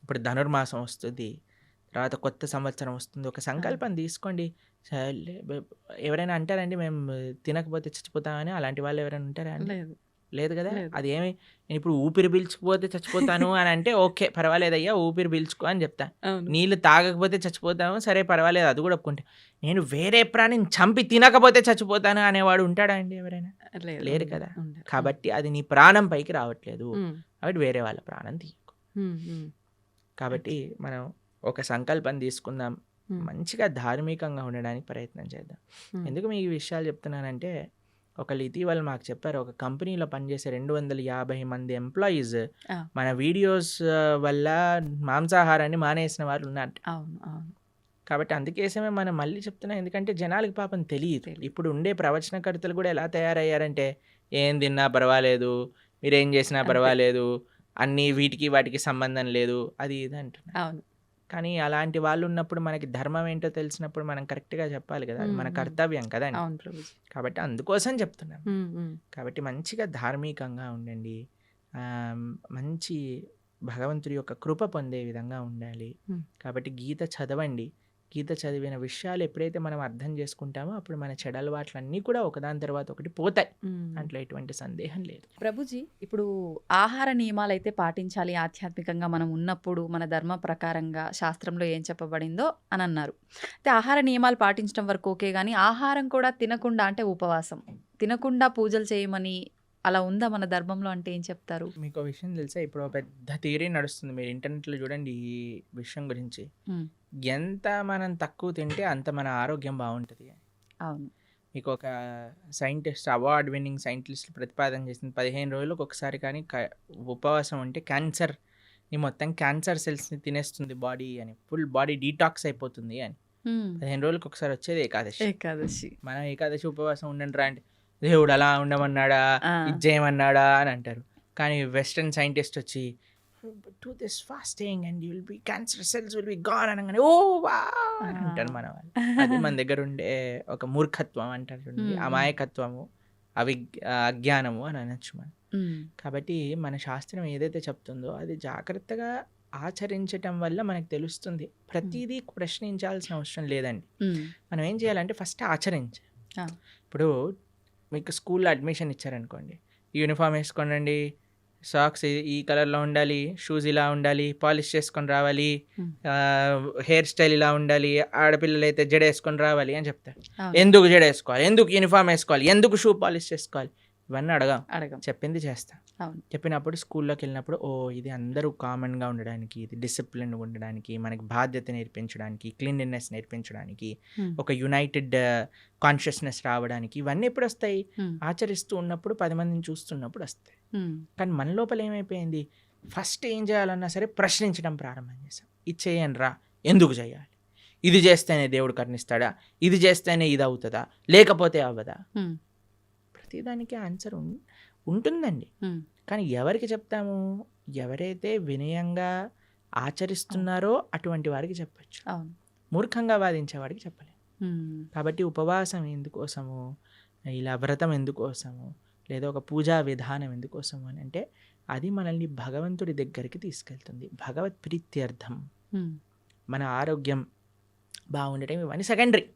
ఇప్పుడు ధనుర్మాసం వస్తుంది, తర్వాత కొత్త సంవత్సరం వస్తుంది, ఒక సంకల్పం తీసుకోండి. ఎవరైనా అంటారండి మేము తినకపోతే చచ్చిపోతామని? అలాంటి వాళ్ళు ఎవరైనా ఉంటారా? లేదు కదా. అదేమి నేను ఇప్పుడు ఊపిరి పీల్చుకుపోతే చచ్చిపోతాను అని అంటే ఓకే పర్వాలేదయ్యా, ఊపిరి పీల్చుకో అని చెప్తాను. నీళ్ళు తాగకపోతే చచ్చిపోతాను, సరే పర్వాలేదు, అది కూడా ఒప్పుకుంటే. నేను వేరే ప్రాణిని చంపి తినకపోతే చచ్చిపోతాను అనేవాడు ఉంటాడా అండి ఎవరైనా? లేరు కదా. కాబట్టి అది నీ ప్రాణం పైకి రావట్లేదు, కాబట్టి వేరే వాళ్ళ ప్రాణం తీయకు. కాబట్టి మనం ఒక సంకల్పం తీసుకుందాం, మంచిగా ధార్మికంగా ఉండడానికి ప్రయత్నం చేద్దాం. ఎందుకు మీకు ఈ విషయాలు చెప్తున్నానంటే, ఒకళ్ళు ఇటీవల మాకు చెప్పారు, ఒక కంపెనీలో పనిచేసే 250 మంది ఎంప్లాయీస్ ఆ. మన వీడియోస్ వల్ల మాంసాహారాన్ని మానేసిన వాళ్ళు ఉన్నారు. అవును అవును కాబట్టి అందుకేసమే మనం మళ్ళీ చెప్తున్నాం, ఎందుకంటే జనాలకు పాపం తెలియదు. ఇప్పుడు ఉండే ప్రవచనకర్తలు కూడా ఎలా తయారయ్యారంటే, ఏం తిన్నా పర్వాలేదు, మీరేం చేసినా అంతే. పర్వాలేదు, అన్నీ వీటికి వాటికి సంబంధం లేదు, అది ఇది అంటున్నారు. అవును కానీ అలాంటి వాళ్ళు ఉన్నప్పుడు మనకి ధర్మం ఏంటో తెలిసినప్పుడు మనం కరెక్ట్గా చెప్పాలి కదా, అది మన కర్తవ్యం కదండి. అవును ప్రభుజీ. కాబట్టి అందుకోసం చెప్తున్నాను. కాబట్టి మంచిగా ధార్మికంగా ఉండండి, ఆ, మంచి భగవంతుడి యొక్క కృప పొందే విధంగా ఉండాలి. కాబట్టి గీత చదవండి. గీత చదివిన విషయాలు ఎప్పుడైతే మనం అర్థం చేసుకుంటామో అప్పుడు మన చెడు అలవాట్లన్నీ కూడా ఒకదాని తర్వాత ఒకటి పోతాయి, దాంట్లో ఎటువంటి సందేహం లేదు. ప్రభుజీ, ఇప్పుడు ఆహార నియమాలు అయితే పాటించాలి ఆధ్యాత్మికంగా మనం ఉన్నప్పుడు, మన ధర్మ ప్రకారంగా శాస్త్రంలో ఏం చెప్పబడిందో అని అన్నారు. అయితే ఆహార నియమాలు పాటించడం వరకు ఓకే, కానీ ఆహారం కూడా తినకుండా, అంటే ఉపవాసం తినకుండా పూజలు చేయమని అలా ఉందా మన ధర్మంలో, అంటే ఏం చెప్తారు? మీకు ఒక విషయం తెలుసా, ఇప్పుడు ఒక పెద్ద థియరీ నడుస్తుంది, మీరు ఇంటర్నెట్లో చూడండి ఈ విషయం గురించి. ఎంత మనం తక్కువ తింటే అంత మన ఆరోగ్యం బాగుంటుంది. అవును. మీకు ఒక సైంటిస్ట్, అవార్డ్ విన్నింగ్ సైంటిస్ట్ ప్రతిపాదన చేసింది, 15 రోజులకు ఒకసారి కానీ ఉపవాసం ఉంటే క్యాన్సర్ని మొత్తం క్యాన్సర్ సెల్స్ని తినేస్తుంది బాడీ అని, ఫుల్ బాడీ డీటాక్స్ అయిపోతుంది అని. 15 రోజులకు ఒకసారి వచ్చేది ఏకాదశి. మనం ఏకాదశి ఉపవాసం ఉండండి రా అంటే, దేవుడు అలా ఉండమన్నాడా, ఇది చేయమన్నాడా అని అంటారు. కానీ వెస్టర్న్ సైంటిస్ట్ వచ్చి do this fasting and you'll be cancer cells will be gone అనగానే ఓ వా అని అంటారు మన వాళ్ళు. అది మన దగ్గర ఉండే ఒక మూర్ఖత్వం అంటారు చూడండి, అమాయకత్వము, అజ్ఞానము అని అనొచ్చు మనం. కాబట్టి మన శాస్త్రం ఏదైతే చెప్తుందో అది జాగ్రత్తగా ఆచరించటం వల్ల మనకు తెలుస్తుంది. ప్రతిదీ ప్రశ్నించాల్సిన అవసరం లేదండి. మనం ఏం చేయాలంటే ఫస్ట్ ఆచరించాలి. ఇప్పుడు మీకు స్కూల్లో అడ్మిషన్ ఇచ్చారనుకోండి, యూనిఫామ్ వేసుకోండి, సాక్స్ ఈ కలర్లో ఉండాలి, షూస్ ఇలా ఉండాలి, పాలిష్ చేసుకొని రావాలి, హెయిర్ స్టైల్ ఇలా ఉండాలి, ఆడపిల్లలు అయితే జడ వేసుకొని రావాలి అని చెప్తారు. ఎందుకు జడ వేసుకోవాలి, ఎందుకు యూనిఫామ్ వేసుకోవాలి, ఎందుకు షూ పాలిష్ చేసుకోవాలి, ఇవన్నీ అడగం. చెప్పింది చేస్తాం. చెప్పినప్పుడు స్కూల్లోకి వెళ్ళినప్పుడు ఓ ఇది అందరూ కామన్గా ఉండడానికి, ఇది డిసిప్లిన్ ఉండడానికి, మనకి బాధ్యత నేర్పించడానికి, క్లీన్లీనెస్ నేర్పించడానికి, ఒక యునైటెడ్ కాన్షియస్నెస్ రావడానికి, ఇవన్నీ ఎప్పుడు వస్తాయి? ఆచరిస్తూ ఉన్నప్పుడు, 10 మందిని చూస్తున్నప్పుడు వస్తాయి. కానీ మన లోపల ఏమైపోయింది, ఫస్ట్ ఏం చేయాలన్నా సరే ప్రశ్నించడం ప్రారంభం చేసాం. ఇది చేయండి రా, ఎందుకు చేయాలి, ఇది చేస్తేనే దేవుడు కరుణిస్తాడా, ఇది చేస్తేనే ఇది అవుతుందా, లేకపోతే అవ్వదా? ప్రతిదానికి ఆన్సర్ ఉంటుందండి. కానీ ఎవరికి చెప్తాము? ఎవరైతే వినయంగా ఆచరిస్తున్నారో అటువంటి వారికి చెప్పచ్చు, మూర్ఖంగా వాదించే వాడికి చెప్పలేము. కాబట్టి ఉపవాసం ఎందుకోసము, ఇలా వ్రతం ఎందుకోసము, లేదా ఒక పూజా విధానం ఎందుకోసము అని అంటే అది మనల్ని భగవంతుడి దగ్గరికి తీసుకెళ్తుంది, భగవత్ ప్రీత్యర్థం. మన ఆరోగ్యం బాగుండటం ఇవన్నీ సెకండరీ.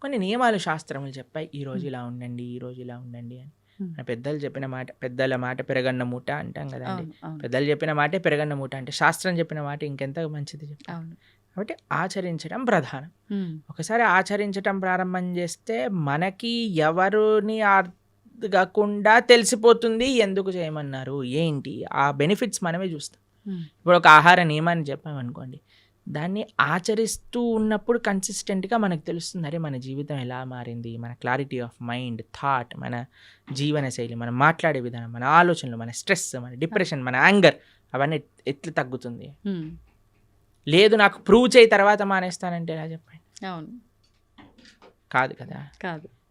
కొన్ని నియమాలు శాస్త్రములు చెప్పాయి, ఈరోజు ఇలా ఉండండి, ఈరోజు ఇలా ఉండండి అని. మన పెద్దలు చెప్పిన మాట, పెద్దల మాట పెరగన్న మూట అంటాం కదండి. పెద్దలు చెప్పిన మాటే పెరగన్న మూట అంటే శాస్త్రం చెప్పిన మాట ఇంకెంత మంచిది చెప్పాలి. కాబట్టి ఆచరించడం ప్రధానం. ఒకసారి ఆచరించడం ప్రారంభం చేస్తే మనకి ఎవరిని అడగకుండా తెలిసిపోతుంది ఎందుకు చేయమన్నారు ఏంటి, ఆ బెనిఫిట్స్ మనమే చూస్తాం. ఇప్పుడు ఒక ఆహార నియమాన్ని చెప్పామనుకోండి, దాన్ని ఆచరిస్తూ ఉన్నప్పుడు కన్సిస్టెంట్గా మనకు తెలుస్తుంది, అరే మన జీవితం ఎలా మారింది, మన క్లారిటీ ఆఫ్ మైండ్, థాట్, మన జీవన శైలి, మనం మాట్లాడే విధానం, మన ఆలోచనలు, మన స్ట్రెస్, మన డిప్రెషన్, మన యాంగర్, అవన్నీ ఎట్లా తగ్గుతుంది. లేదు నాకు ప్రూవ్ చేయి తర్వాత మానేస్తానంటే ఎలా చెప్పండి? కాదు కదా.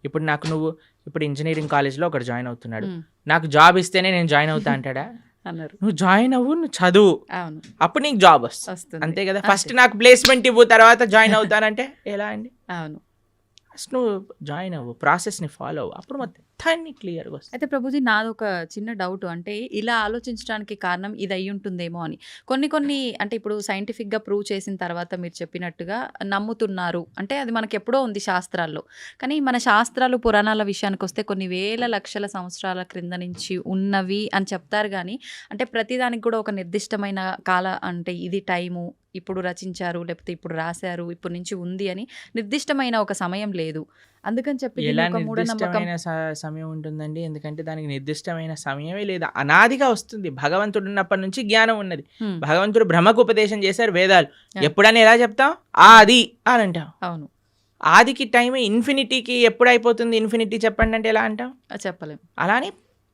ఇప్పుడు నువ్వు ఇప్పుడు ఇంజనీరింగ్ కాలేజ్లో ఒకటి జాయిన్ అవుతున్నాడు, నాకు జాబ్ ఇస్తేనే నేను జాయిన్ అవుతా అంటాడా? నువ్వు జాయిన్ అవ్వు, నువ్వు చదువు, అప్పుడు నీకు జాబ్ వస్తుంది, అంతే కదా. ఫస్ట్ నాకు ప్లేస్మెంట్ ఇవ్వు తర్వాత జాయిన్ అవుతానంటే ఎలా అండి? ఫస్ట్ నువ్వు జాయిన్ అవ్వు, ప్రాసెస్ని ఫాలో అవ్వు, అప్పుడు మొత్తం క్లియర్గా వస్తుంది. అయితే ప్రభుజీ, నాది ఒక చిన్న డౌట్, అంటే ఇలా ఆలోచించడానికి కారణం ఇది అయి ఉంటుందేమో అని. కొన్ని అంటే ఇప్పుడు సైంటిఫిక్గా ప్రూవ్ చేసిన తర్వాత మీరు చెప్పినట్టుగా నమ్ముతున్నారు అంటే అది మనకి ఎప్పుడో ఉంది శాస్త్రాల్లో. కానీ మన శాస్త్రాలు, పురాణాల విషయానికి వస్తే కొన్ని వేల లక్షల సంవత్సరాల క్రింద నుంచి ఉన్నవి అని చెప్తారు. కానీ అంటే ప్రతిదానికి కూడా ఒక నిర్దిష్టమైన అంటే ఇది టైము, ఇప్పుడు రచించారు, లేకపోతే ఇప్పుడు రాశారు, ఇప్పటి నుంచి ఉంది అని నిర్దిష్టమైన ఒక సమయం లేదు. అందుకని చెప్పి ఎలా నిర్దిష్టమైన సమయం ఉంటుందండి? ఎందుకంటే దానికి నిర్దిష్టమైన సమయమే లేదు, అనాదిగా వస్తుంది. భగవంతుడు ఉన్నప్పటి నుంచి జ్ఞానం ఉన్నది. భగవంతుడు బ్రహ్మకు ఉపదేశం చేశారు వేదాలు. ఎప్పుడని ఎలా చెప్తాం? అది అని అంటాం. అవును, ఆదికి టైం ఇన్ఫినిటీకి ఎప్పుడు అయిపోతుంది ఇన్ఫినిటీ చెప్పండి అంటే ఎలా అంటాం? చెప్పలేం. అలానే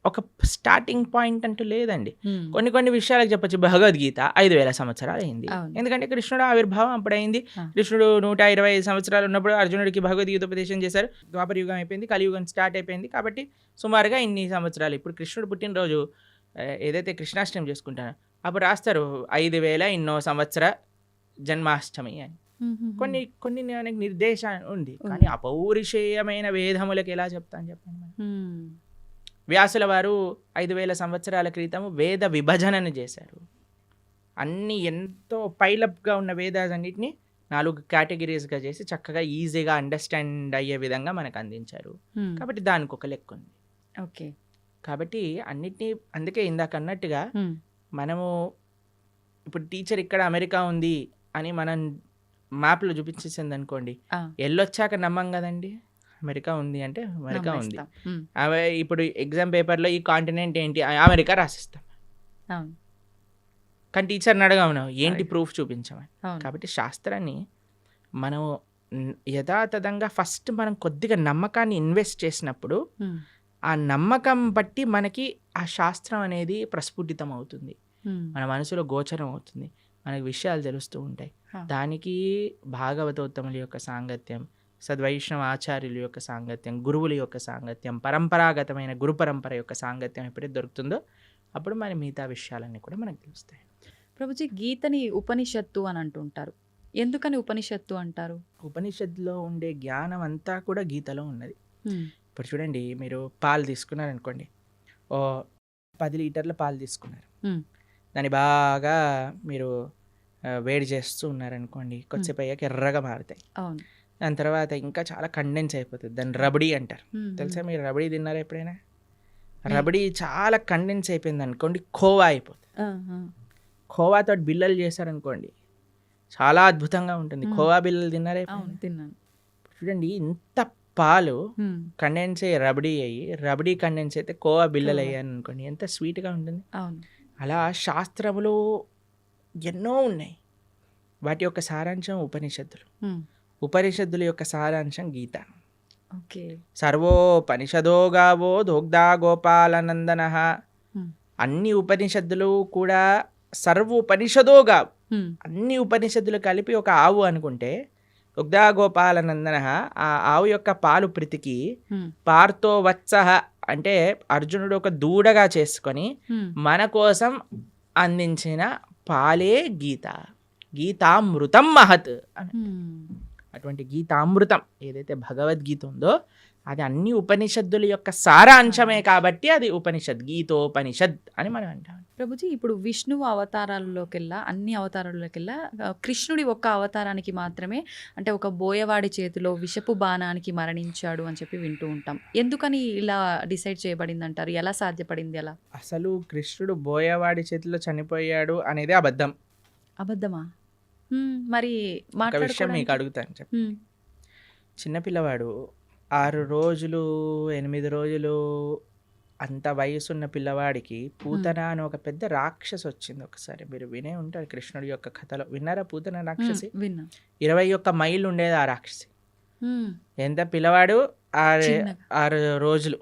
ఒక స్టార్టింగ్ పాయింట్ అంటూ లేదండి. కొన్ని విషయాలకు చెప్పొచ్చు. భగవద్గీత 5,000 సంవత్సరాలు అయింది. అవును. ఎందుకంటే కృష్ణుడు ఆవిర్భావం అప్పుడైంది. ఆ. కృష్ణుడు 125 సంవత్సరాలు ఉన్నప్పుడు అర్జునుడికి భగవద్గీత ఉపదేశం చేశారు. ద్వాపర యుగం అయిపోయింది, కలియుగం స్టార్ట్ అయిపోయింది. కాబట్టి సుమారుగా ఇన్ని సంవత్సరాలు. ఇప్పుడు కృష్ణుడు పుట్టినరోజు ఏదైతే కృష్ణాష్టమి చేసుకుంటారో అప్పుడు రాస్తారు 5,000 ఇన్నో సంవత్సర జన్మాష్టమి అని. కొన్ని మనకి నిర్దేశం ఉంది. కానీ అపౌరుషేయమైన వేదములకు ఎలా చెప్తాను చెప్పండి మనం. వ్యాసుల వారు 5,000 సంవత్సరాల క్రితం వేద విభజనను చేశారు. అన్ని ఎంతో పైలప్గా ఉన్న వేదాలన్నింటినీ 4 కేటగిరీస్గా చేసి చక్కగా ఈజీగా అండర్స్టాండ్ అయ్యే విధంగా మనకు అందించారు. కాబట్టి దానికి ఒక లెక్క ఉంది. ఓకే. కాబట్టి అన్నిటినీ అందుకే ఇందాక అన్నట్టుగా మనము ఇప్పుడు టీచర్ ఇక్కడ అమెరికా ఉంది అని మనం మ్యాప్లో చూపించేసింది అనుకోండి, వెళ్ళొచ్చాక నమ్మం కదండి. అమెరికా ఉంది అంటే అమెరికా ఉంది. ఇప్పుడు ఎగ్జామ్ పేపర్లో ఈ కాంటినెంట్ ఏంటి అమెరికా రాసిస్తాం. కానీ టీచర్ని అడగమను ఏంటి ప్రూఫ్ చూపించమని. కాబట్టి శాస్త్రాన్ని మనం యథాతథంగా ఫస్ట్ మనం కొద్దిగా నమ్మకాన్ని ఇన్వెస్ట్ చేసినప్పుడు ఆ నమ్మకం బట్టి మనకి ఆ శాస్త్రం అనేది ప్రస్ఫుటితం అవుతుంది, మన మనసులో గోచరం అవుతుంది, మనకి విషయాలు తెలుస్తూ ఉంటాయి. దానికి భాగవతోత్తముల యొక్క సాంగత్యం, సద్వైష్ణవ ఆచార్యుల యొక్క సాంగత్యం, గురువుల యొక్క సాంగత్యం, పరంపరాగతమైన గురు పరంపర యొక్క సాంగత్యం ఎప్పుడైతే దొరుకుతుందో అప్పుడు మన మిగతా విషయాలన్నీ కూడా మనకు తెలుస్తాయి. ప్రభుజీ, గీతని ఉపనిషత్తు అని అంటుంటారు. ఎందుకని ఉపనిషత్తు అంటారు? ఉపనిషత్తులో ఉండే జ్ఞానం అంతా కూడా గీతలో ఉన్నది. ఇప్పుడు చూడండి, మీరు పాలు తీసుకున్నారనుకోండి, ఓ 10 లీటర్ల పాలు తీసుకున్నారు, దాన్ని బాగా మీరు వేడి చేస్తూ ఉన్నారనుకోండి, కొద్దిసేపు అయ్యాక ఎర్రగా మారుతాయి. దాని తర్వాత ఇంకా చాలా కండెన్స్ అయిపోతుంది, దాన్ని రబడీ అంటారు. తెలుసా? మీరు రబడీ తిన్నారా ఎప్పుడైనా? రబడీ చాలా కండెన్స్ అయిపోయింది అనుకోండి, ఖోవా అయిపోతుంది. ఖోవాతో బిల్లలు చేశారనుకోండి, చాలా అద్భుతంగా ఉంటుంది. ఖోవా బిల్లలు తిన్నారా? తిన్నాను. చూడండి, ఇంత పాలు కండెన్స్ అయ్యి రబడీ అయ్యి, రబడీ కండెన్స్ అయితే కోవా బిల్లలు అయ్యాను అనుకోండి, ఎంత స్వీట్గా ఉంటుంది. అలా శాస్త్రములు ఎన్నో ఉన్నాయి. వాటి యొక్క సారాంశం ఉపనిషత్తులు. ఉపనిషత్తుల యొక్క సారాంశం గీత. సర్వోపనిషదో గావో దోగ్ధా గోపాలనందన. అన్ని ఉపనిషత్తులు కూడా సర్వోపనిషదో గావు, అన్ని ఉపనిషత్తులు కలిపి ఒక ఆవు అనుకుంటే, దుగ్ధా గోపాలనందన, ఆ ఆవు యొక్క పాలు ప్రీతికి పార్థో వత్సః అంటే అర్జునుడు ఒక దూడగా చేసుకొని మన కోసం అందించిన పాలే గీత. గీతామృతం మహత్ అని. అటువంటి గీతామృతం ఏదైతే భగవద్గీత ఉందో అది అన్ని ఉపనిషత్తుల యొక్క సారాంశమే కాబట్టి అది ఉపనిషత్, గీతోపనిషత్ అని మనం అంటాం. ప్రభుజీ, ఇప్పుడు విష్ణువు అవతారాల్లోకెల్లా, అన్ని అవతారాల్లోకెల్లా కృష్ణుడి ఒక్క అవతారానికి మాత్రమే, అంటే ఒక బోయవాడి చేతిలో విషపు బాణానికి మరణించాడు అని చెప్పి వింటూ ఉంటాం. ఎందుకని ఇలా డిసైడ్ చేయబడింది అంటారు? ఎలా సాధ్యపడింది అలా? అసలు కృష్ణుడు బోయవాడి చేతిలో చనిపోయాడు అనేది అబద్ధం. అబద్ధమా? మరి ఒక విషయం మీకు అడుగుతాను చెప్పి. చిన్నపిల్లవాడు 6 రోజులు 8 రోజులు అంత వయసున్న పిల్లవాడికి పూతన అని ఒక పెద్ద రాక్షసి వచ్చింది. ఒకసారి మీరు వినే ఉంటారు కృష్ణుడి యొక్క కథలో. విన్నారా పూతన రాక్షసి? 21 మైళ్ళు ఉండేది ఆ రాక్షసి. ఎంత పిల్లవాడు 6 రోజులు.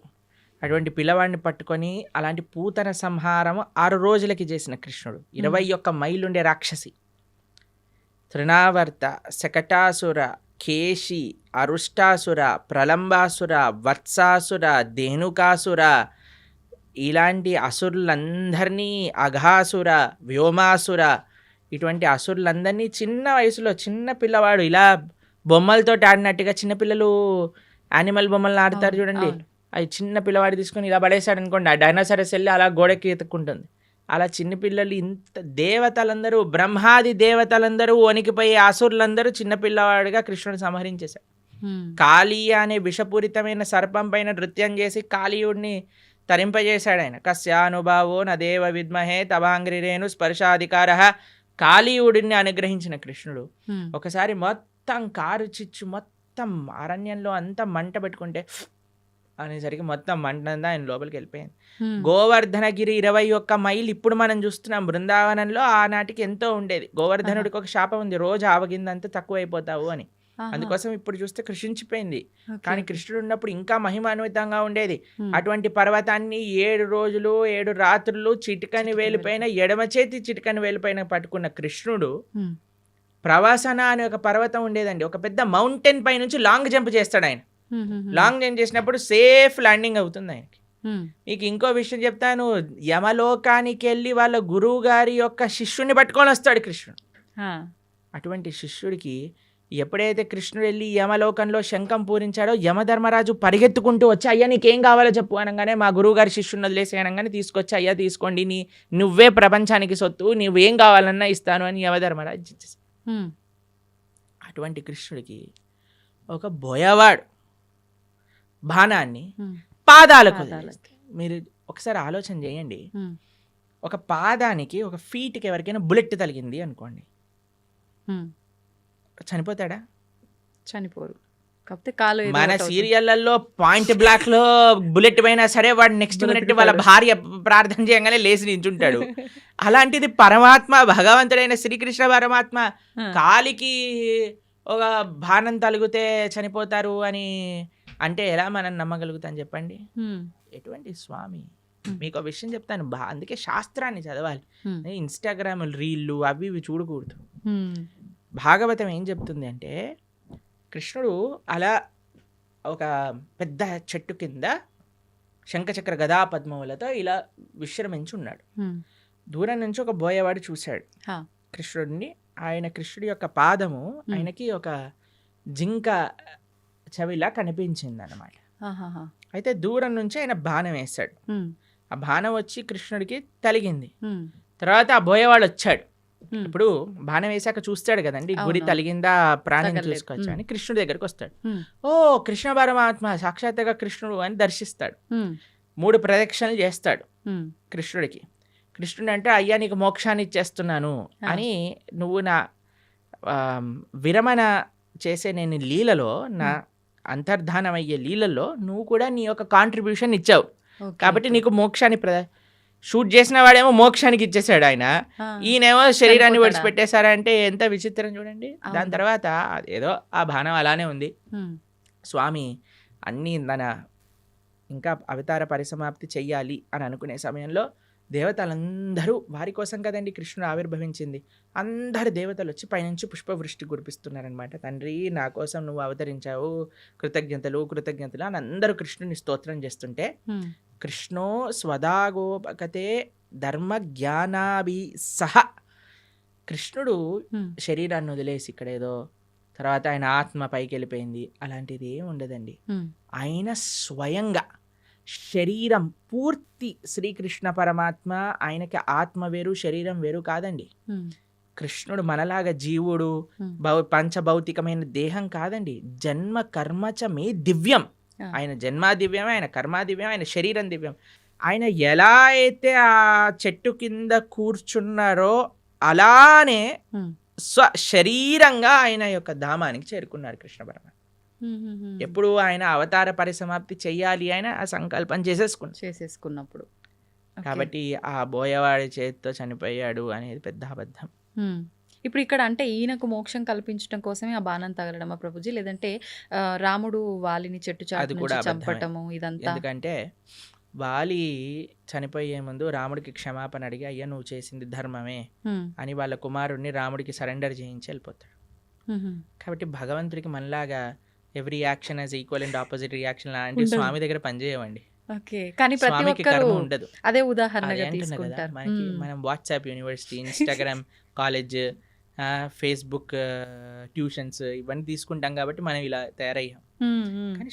అటువంటి పిల్లవాడిని పట్టుకొని అలాంటి పూతన సంహారం 6 రోజులకి చేసిన కృష్ణుడు. 21 మైళ్ళు ఉండే రాక్షసి. తృణావర్త, శకటాసుర, కేశి, అరుష్టాసుర, ప్రలంబాసుర, వత్సాసుర, ధేనుకాసుర, ఇలాంటి అసురులందరినీ, అఘాసుర, వ్యోమాసుర, ఇటువంటి అసురులందరినీ చిన్న వయసులో, చిన్న పిల్లవాడు ఇలా బొమ్మలతో ఆడినట్టుగా, చిన్నపిల్లలు యానిమల్ బొమ్మలను ఆడతారు చూడండి, అవి చిన్న పిల్లవాడు తీసుకొని ఇలా పడేశాడు అనుకోండి, ఆ డైనోసారస్ వెళ్ళి అలా గోడకి ఎత్తుక్కుంటుంది. అలా చిన్నపిల్లలు, ఇంత దేవతలందరూ, బ్రహ్మాది దేవతలందరూ వణికిపోయి అసురులందరూ చిన్నపిల్లవాడిగా కృష్ణుడు సంహరించేశాడు. కాళీయ అనే విషపూరితమైన సర్పం పైన నృత్యం చేసి కాళీయుడిని తరింపజేశాడు ఆయన. కస్యానుభావో నదేవ విద్మహే తవాంగ్రిరేణు స్పర్శాధికార. కాళీయుడిని అనుగ్రహించిన కృష్ణుడు ఒకసారి మొత్తం కారు చిచ్చు, మొత్తం అరణ్యంలో అంతా మంట పెట్టుకుంటే అనేసరికి మొత్తం మంటంతా ఆయన లోపలికి వెళ్ళిపోయింది. గోవర్ధనగిరి 21 మైళ్ళు ఇప్పుడు మనం చూస్తున్నాం. బృందావనంలో ఆనాటికి ఎంతో ఉండేది. గోవర్ధనుడికి ఒక శాపం ఉంది, రోజు ఆవగిందంతా తక్కువ అయిపోతావు అని. ఆహా. అందుకోసం ఇప్పుడు చూస్తే కృషించిపోయింది. ఓకే, కానీ ఓకే. కృష్ణుడు ఉన్నప్పుడు ఇంకా మహిమాన్వితంగా ఉండేది. ఉమ్. అటువంటి పర్వతాన్ని 7 రోజులు 7 రాత్రులు చిటికని వేలిపైన ఎడమ చేతి చిటికని వేలిపైన పట్టుకున్న కృష్ణుడు ఉమ్. ప్రవాసన అనే ఒక పర్వతం ఉండేదండి. ఒక పెద్ద మౌంటైన్ పై నుంచి లాంగ్ జంప్ చేస్తాడు ఆయన. ఉమ్, ఉమ్, ఉమ్. లాంగ్ జంప్ చేసినప్పుడు సేఫ్ ల్యాండింగ్ అవుతుంది ఆయనకి. ఉమ్. మీకు ఇంకో విషయం చెప్తాను. యమలోకానికి వెళ్ళి వాళ్ళ గురువు గారి యొక్క శిష్యుని పట్టుకొని వస్తాడు కృష్ణుడు. ఆ. అటువంటి శిష్యుడికి ఎప్పుడైతే కృష్ణుడు వెళ్ళి యమలోకంలో శంఖం పూరించాడో యమధర్మరాజు పరిగెత్తుకుంటూ వచ్చి అయ్యా నీకేం కావాలో చెప్పు అనగానే మా గురువుగారి శిష్యుని వదిలేసి అనగానే తీసుకొచ్చి అయ్యా తీసుకోండి, నువ్వే ప్రపంచానికి సొత్తు, నువ్వేం కావాలన్నా ఇస్తాను అని యమధర్మరాజు ఇచ్చేసి. ఉమ్. అటువంటి కృష్ణుడికి ఒక బోయవాడు బాణాన్ని ఉమ్. పాదాలకు పాదాలకి. వదిలేస్తే. మీరు ఒకసారి ఆలోచన చేయండి. ఉమ్. ఒక పాదానికి ఒక ఫీట్కి ఎవరికైనా బుల్లెట్ తగిలింది అనుకోండి, ఉమ్. చనిపోతాడా? చనిపోరు. కాకపోతే కాలు ఏదో మన ఒకటి అవుతుంది. సీరియళ్లలో పాయింట్ బ్లాక్ లో బుల్లెట్ పోయినా సరే వాడు నెక్స్ట్ మినిట్ బ్రతుకుతాడు. వాళ్ళ భార్య ప్రార్థన చేయగానే లేచి నించుంటాడు. అలాంటిది పరమాత్మ భగవంతుడైన శ్రీకృష్ణ పరమాత్మ ఆ. కాలికి ఒక బాణం తలిగితే చనిపోతారు అని అంటే ఎలా మనం నమ్మగలుగుతాం చెప్పండి? ఉమ్. ఎటువంటి స్వామి. Hmm. మీకు ఒక విషయం చెప్తాను, అందుకే శాస్త్రాన్ని చదవాలి. ఉమ్. ఇన్స్టాగ్రామ్ రీళ్ళు అవి ఇవి చూడకూడదు. ఉమ్. భాగవతం ఏం చెప్తుంది అంటే కృష్ణుడు అలా ఒక పెద్ద చెట్టు కింద శంఖచక్ర గదా పద్మములతో ఇలా విశ్రమించి ఉన్నాడు. ఉమ్. దూరం నుంచి ఒక బోయవాడు చూశాడు హా. కృష్ణుడిని. కృష్ణుడి యొక్క పాదము ఆయనకి ఒక జింక చెవిలా కనిపించింది అన్నమాట. ఆహాహా. అయితే దూరం నుంచి ఆయన బాణం వేశాడు. ఉమ్. ఆ బాణం వచ్చి కృష్ణుడికి తలిగింది. ఉమ్. తర్వాత ఆ బోయవాడు వచ్చాడు. ఉమ్. ఇప్పుడు బాణం వేసాక చూస్తాడు కదండి, గురి అవునవును. తలిగిందా ప్రాణం తగలలేదు. చూసుకోవచ్చు అని కృష్ణుడి దగ్గరకు వస్తాడు. ఉమ్. ఓ కృష్ణ పరమాత్మ సాక్షాత్తుగా కృష్ణుడు అని దర్శిస్తాడు. ఉమ్. 3 ప్రదక్షిణలు చేస్తాడు ఉమ్. కృష్ణుడికి. కృష్ణుడు అంటే అయ్యా నీకు మోక్షాన్ని ఇచ్చేస్తున్నాను ఆ. అని, నువ్వు నా విరమణ చేసే నేను లీలలో, నా అంతర్ధానం అయ్యే లీలలో నువ్వు కూడా నీ యొక్క కాంట్రిబ్యూషన్ ఇచ్చావు ఓకే, కాబట్టి ఓకే. నీకు మోక్షాన్ని షూట్ చేసిన వాడేమో మోక్షానికి ఇచ్చేసాడు ఆయన, ఆ. ఈయనేమో శరీరాన్ని చనిపోతాడా? విడిచిపెట్టేశారంటే ఎంత విచిత్రం చూడండి. దాని అవును. తర్వాత ఏదో ఆ బాణం అలానే ఉంది. ఉమ్. స్వామి అన్నీ ఇంకా అవతార పరిసమాప్తి చెయ్యాలి అని అనుకునే సమయంలో దేవతలందరూ, వారి కోసం కదండి కృష్ణుడు ఆవిర్భవించింది, అందరు దేవతలు వచ్చి పైనుంచి పుష్పవృష్టి కురిపిస్తున్నారనమాట. తండ్రి నా కోసం నువ్వు అవతరించావు, కృతజ్ఞతలు కృతజ్ఞతలు అని అందరూ కృష్ణుని స్తోత్రం చేస్తుంటే, ఉమ్. కృష్ణో స్వదాగోపకతే ధర్మ జ్ఞానాభి సహ, కృష్ణుడు ఉమ్. శరీరాన్ని వదిలేసి ఇక్కడేదో తర్వాత ఆయన ఆత్మ పైకి వెళ్ళిపోయింది అలాంటిది ఏం ఉండదండి. ఉమ్. ఆయన స్వయంగా శరీరం పూర్తి శ్రీకృష్ణ పరమాత్మ, ఆయనకి ఆత్మ వేరు శరీరం వేరు కాదండి. ఉమ్. కృష్ణుడు మనలాగా జీవుడు ఉమ్. పంచభౌతికమైన దేహం కాదండి. జన్మ కర్మచ మే దివ్యం. ఆ. ఆయన జన్మ దివ్యం, ఆయన కర్మ దివ్యం, ఆయన శరీరం దివ్యం. ఆయన ఎలా అయితే ఆ చెట్టు కింద కూర్చున్నారో అలానే ఉమ్. శరీరంగా ఆయన యొక్క ధామానికి చేరుకున్నారు కృష్ణ పరమాత్మ. ఉమ్. ఉమ్. ఉమ్. ఎప్పుడు ఆయన అవతార పరిసమాప్తి చెయ్యాలి ఆయన ఆ సంకల్పం చేసేసుకున్నారు. చేసేసుకున్నప్పుడు ఓకే. కాబట్టి ఆ బోయవాడి చేతితో చనిపోయాడు అనేది పెద్ద అబద్ధం. ఉమ్. ఇప్పుడు ఇక్కడ అంటే ఈయనకు మోక్షం కల్పించడం కోసమే ఆ బాణం తగలడమా ప్రభుజీ, లేదంటే రాముడు వాలిని చెట్టు చాటు అది నుంచి కూడా అబద్ధమే. చంపటము ఇదంతా? ఎందుకంటే వాలి చనిపోయే ముందు రాముడికి క్షమాపణ అడిగి అయ్యా నువ్వు చేసింది ధర్మమే ఉమ్. అని వాళ్ళ కుమారుడిని రాముడికి సరెండర్ చేయించి వెళ్ళిపోతాడు. ఉమ్. కాబట్టి భగవంతుడికి మనలాగా every action as equal and opposite reaction లాంటి ఉండదు. స్వామి దగ్గర పనిచేయవండి. ఓకే, కానీ ప్రతి స్వామికి ఒక్కరు కర్మ ఉండదు. అదే అదే ఉదాహరణగా అంటున్నా కదా, తీసుకుంటారు. మనకి ఉమ్. మనం WhatsApp university, Instagram college, Facebook tuitions ఇవన్నీ తీసుకుంటాం కాబట్టి మనం ఇలా తయారయ్యాం. ఉమ్. ఉమ్. కానీ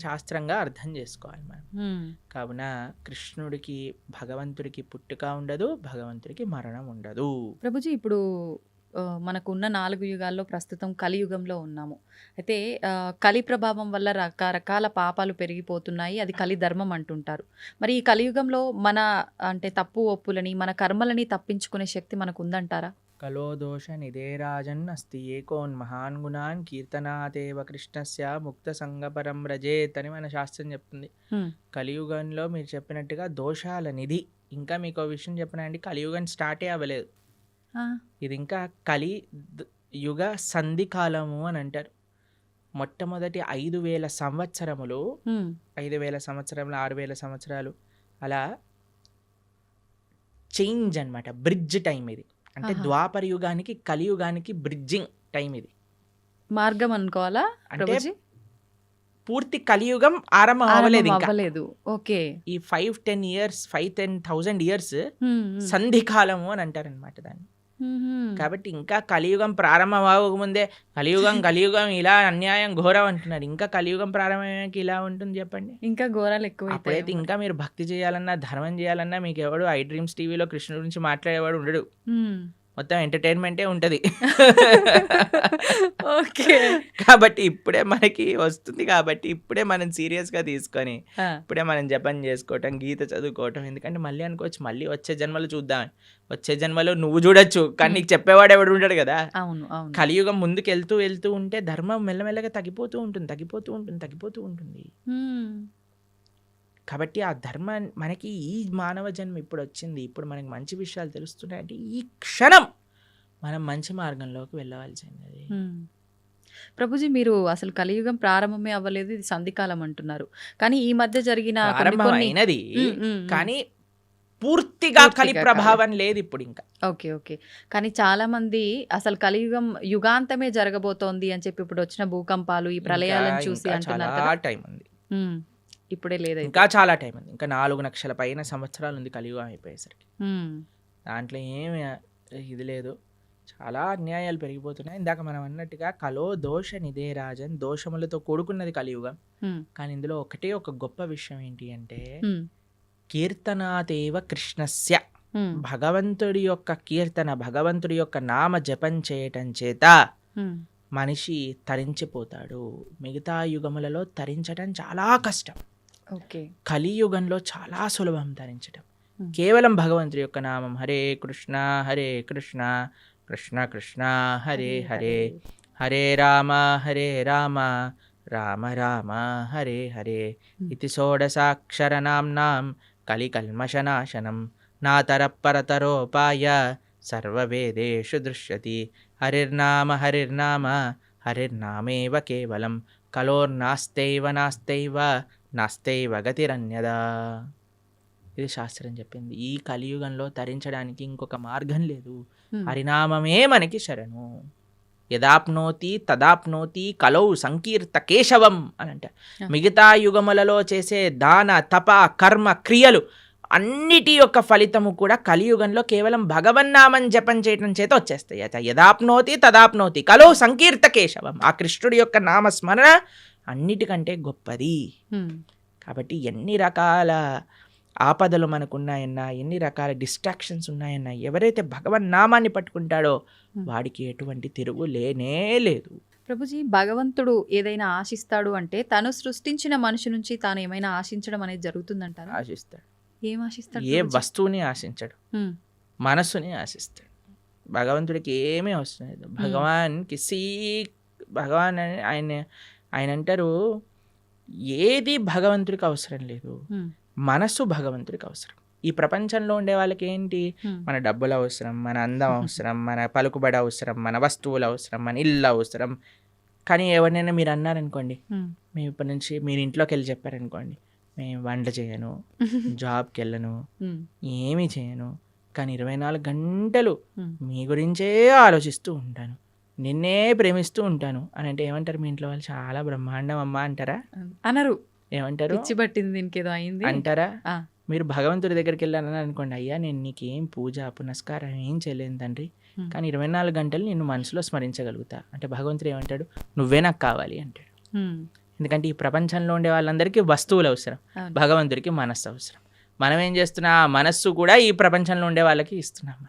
శాస్త్రంగా అర్థం చేసుకోవాలి మనం. ఉమ్. కావున కృష్ణుడికి భగవంతుడికి పుట్టుక ఉండదు, భగవంతుడికి మరణం ఉండదు. ప్రభుజీ ఇప్పుడు మనకున్న 4 యుగాల్లో ప్రస్తుతం కలియుగంలో ఉన్నాము. అయితే కలి ప్రభావం వల్ల రకరకాల పాపాలు పెరిగిపోతున్నాయి, అది కలి ధర్మం అంటుంటారు. మరి ఈ కలియుగంలో మన అంటే తప్పు ఒప్పులని మన కర్మలని తప్పించుకునే శక్తి మనకు ఉందంటారా? కలో దోష నిదేరాజన్ అస్తి ఏకోన్ మహాన్ గుణాన్ కీర్తనాదేవ కృష్ణస్య ముక్త సంగపరం రజేత్ అని మన శాస్త్రం చెప్తుంది. ఉమ్. కలియుగంలో మీరు చెప్పినట్టుగా దోషాల నిధి. ఇంకా మీకు విషయం చెప్పినా అండి, కలియుగం స్టార్టే అవ్వలేదు. ఆ. ఇది ఇంకా యుగ సంధి కాలము అని అంటారు. మొట్టమొదటి 5,000 సంవత్సరములు, 5,000 సంవత్సరములు, 6,000 సంవత్సరాలు అలా చేంజ్ అన్నమాట. బ్రిడ్జ్ టైం ఇది. అంటే ఆహా. ద్వాపర యుగానికి కలియుగానికి బ్రిడ్జింగ్ టైం ఇది. మార్గం అనుకోవాలా అంటే ప్రభుజీ? పూర్తి కలియుగం ఆరంభం అవ్వలేదు ఇంకా. అవ్వలేదు. ఓకే. ఈ 5-10 ఇయర్స్, 5,000 ఇయర్స్ హ్మ్, సంధి కాలము అని అంటారనమాట దాన్ని. హ్మ్. కాబట్టి ఇంకా కలియుగం ప్రారంభం అవ్వకముందే కలియుగం ఇలా అన్యాయం ఘోరం అంటున్నారు. ఇంకా కలియుగం ప్రారంభమయ్యాక ఇలా ఉంటుంది చెప్పండి. ఇంకా ఘోరాలు ఎక్కువ అప్పుడైతే ఇంకా మీరు భక్తి చేయాలన్నా, ధర్మం చేయాలన్నా మీకు ఎవడు ఐ డ్రీమ్స్ టీవీలో కృష్ణుడి గురించి మాట్లాడేవాడు ఉండడు. మొత్తం ఎంటర్టైన్మెంటే ఉంటుంది. ఓకే. కాబట్టి ఇప్పుడే మనకి వస్తుంది, కాబట్టి ఇప్పుడే మనం సీరియస్గా తీసుకొని ఇప్పుడే మనం జపం చేసుకోవటం, గీత చదువుకోవటం. ఎందుకంటే మళ్ళీ అనుకోవచ్చు మళ్ళీ వచ్చే జన్మలో చూద్దాం. వచ్చే జన్మలో నువ్వు చూడొచ్చు, కానీ నీకు చెప్పేవాడు ఎవడు ఉంటాడు కదా. అవును, అవును. కలియుగం ముందుకు వెళ్తూ ఉంటే ధర్మం మెల్లమెల్లగా తగ్గిపోతూ ఉంటుంది. కాబట్టి ఆ ధర్మం మనకి ఈ మానవ జన్మ ఇప్పుడు వచ్చింది, ఇప్పుడు మనకి మంచి విషయాలు తెలుస్తున్నాయంటే ఈ క్షణం మనం మంచి మార్గంలోకి వెళ్ళవలసింది. ప్రభుజీ, మీరు అసలు కలియుగం ప్రారంభమే అవ్వలేదు, ఇది సంధికాలం అంటున్నారు. కానీ ఈ మధ్య జరిగిన ప్రారంభమైనది కానీ పూర్తిగా కలి ప్రభావం లేదు ఇప్పుడు ఇంకా. Okay, okay. కానీ చాలా మంది అసలు కలియుగం యుగాంతమే జరగబోతోంది అని చెప్పి ఇప్పుడు వచ్చిన భూకంపాలు, ఈ ప్రళయాలను చూసి అంటున్నారు కదా. టైం ఉంది, ఇప్పుడే లేదా? ఇంకా చాలా టైం ఉంది. ఇంకా 4 లక్షల పైన సంవత్సరాలు ఉంది కలియుగం అయిపోయేసరికి. దాంట్లో ఏమి ఇది లేదు, చాలా అన్యాయాలు పెరిగిపోతున్నాయి. ఇందాక మనం అన్నట్టుగా కలో దోష నిదే రాజన్, దోషములతో కూడుకున్నది కలియుగం. కానీ ఇందులో ఒక గొప్ప విషయం ఏంటి అంటే కీర్తనాదేవ కృష్ణస్య, భగవంతుడి యొక్క కీర్తన, భగవంతుడి యొక్క నామ జపం చేయటం చేత మనిషి తరించిపోతాడు. మిగతా యుగములలో తరించడం చాలా కష్టం, కలియుగంలో చాలా సులభం తరించడం. కేవలం భగవంతుడి యొక్క నామం హరే కృష్ణ కృష్ణ కృష్ణ హరే హరే, హరే రామ రామ రామ హరే హరే ఇది షోడశాక్షరనామ్నాం కలికల్మషనాశనం నాతరపరతరోపాయ సర్వవేదేషు దృశ్యతి. హరిర్నామ హరిర్నామేవ కేవలం కలోర్నాస్తైవ నాస్తైవ గతిరన్యదా. ఇది శాస్త్రం చెప్పింది. ఈ కలియుగంలో తరించడానికి ఇంకొక మార్గం లేదు, హరినామమే మనకి శరణు. యదాప్నోతి తదాప్నోతి కలౌ సంకీర్త కేశవం అని అంటారు. మిగతా యుగములలో చేసే దాన తప కర్మ క్రియలు అన్నిటి యొక్క ఫలితము కూడా కలియుగంలో కేవలం భగవన్నామం జపం చేయటం చేత వచ్చేస్తాయి. యదాప్నోతి తదాప్నోతి కలో సంకీర్త కేశవం, ఆ కృష్ణుడి యొక్క నామస్మరణ అన్నిటికంటే గొప్పది. కాబట్టి ఎన్ని రకాల ఆపదలు మనకున్నాయన్నా, ఎన్ని రకాల డిస్ట్రాక్షన్స్ ఉన్నాయన్నా, ఎవరైతే భగవన్నామాన్ని పట్టుకుంటాడో వాడికి ఎటువంటి తిరుగు లేనే లేదు. ప్రభుజీ, భగవంతుడు ఏదైనా ఆశిస్తాడు అంటే తను సృష్టించిన మనిషి నుంచి తాను ఏమైనా ఆశించడం అనేది జరుగుతుందంటారా? ఆశిస్తాడు. ఏం ఆశిస్తాడు? ఏ వస్తువుని ఆశించడు, మనస్సుని ఆశిస్తాడు. భగవంతుడికి ఏమీ అవసరం లేదు. భగవాన్ ఆయన అంటారు ఏది భగవంతుడికి అవసరం లేదు, మనస్సు భగవంతుడికి అవసరం. ఈ ప్రపంచంలో ఉండే వాళ్ళకి ఏంటి, మన డబ్బులు అవసరం, మన అందం అవసరం, మన పలుకుబడి అవసరం, మన వస్తువులు అవసరం, మన ఇల్లు అవసరం. కానీ ఎవరినైనా మీరు అన్నారనుకోండి, మేము ఇప్పటి నుంచి మీరు ఇంట్లోకి వెళ్ళి చెప్పారనుకోండి, మేము వంట చేయను, జాబ్కి వెళ్ళను, ఏమీ చేయను, కానీ 24 గంటలు మీ గురించే ఆలోచిస్తూ ఉంటాను, నిన్నే ప్రేమిస్తూ ఉంటాను అని అంటే ఏమంటారు మీ ఇంట్లో వాళ్ళు? చాలా బ్రహ్మాండం అమ్మా అంటారా? అనరు. ఏమంటారు? పిచ్చి పట్టింది, దీనికి ఏదో అయింది అంటారా? మీరు భగవంతుడి దగ్గరికి వెళ్ళాలని అనుకోండి, అయ్యా నేను నీకేం పూజ పునస్కారం ఏం చేయలేను తండ్రి, కానీ 24 గంటలు నిన్ను మనసులో స్మరించగలుగుతా అంటే భగవంతుడు ఏమంటాడు? నువ్వే నాకు కావాలి అంటాడు. ఎందుకంటే ఈ ప్రపంచంలో ఉండే వాళ్ళందరికీ వస్తువులు అవసరం, భగవంతుడికి మనస్సు అవసరం. మనం ఏం చేస్తున్నా, మనస్సు కూడా ఈ ప్రపంచంలో ఉండే వాళ్ళకి ఇస్తున్నాం.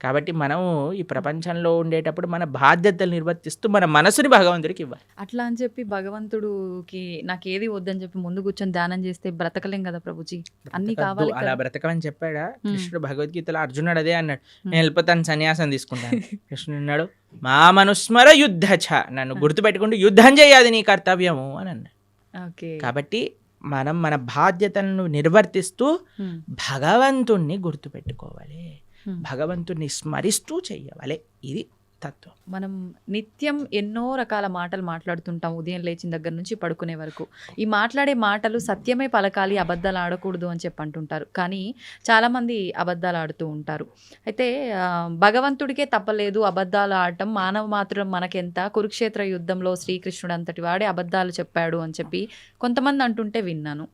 కాబట్టి మనము ఈ ప్రపంచంలో ఉండేటప్పుడు మన బాధ్యతలు నిర్వర్తిస్తూ మన మనసుని భగవంతుడికి ఇవ్వాలి. అట్లా అని చెప్పి భగవంతుడికి నాకు ఏది వద్దని చెప్పి ముందు కూర్చొని ధ్యానం చేస్తే బ్రతకలేం కదా ప్రభుజీ, అన్ని కావాలి. అలా బ్రతకమని చెప్పాడా కృష్ణుడు? భగవద్గీతలో అర్జునుడు అదే అన్నాడు, నేను వెళ్ళిపోతాను, సన్యాసం తీసుకుంటాను. కృష్ణుడు అన్నాడు, మా మనుస్మర యుద్ధ, నన్ను గుర్తుపెట్టుకుంటూ యుద్ధం చేయాలి నీ కర్తవ్యము అని అన్నాడు. కాబట్టి మనం మన బాధ్యతలను నిర్వర్తిస్తూ భగవంతుణ్ణి గుర్తుపెట్టుకోవాలి, భగవంతుణ్ణి స్మరిస్తూ చెయ్యవాలి. ఇది తత్వం. మనం నిత్యం ఎన్నో రకాల మాటలు మాట్లాడుతుంటాం ఉదయం లేచిన దగ్గర నుంచి పడుకునే వరకు. ఈ మాట్లాడే మాటలు సత్యమే పలకాలి, అబద్ధాలు ఆడకూడదు అని చెప్పి అంటుంటారు. కానీ చాలామంది అబద్ధాలు ఆడుతూ ఉంటారు. అయితే భగవంతుడికే తప్పలేదు అబద్ధాలు ఆడటం, మానవ మాత్రం మనకెంత, కురుక్షేత్ర యుద్ధంలో శ్రీకృష్ణుడు అంతటి వాడే అబద్ధాలు చెప్పాడు అని చెప్పి కొంతమంది అంటుంటే విన్నాను.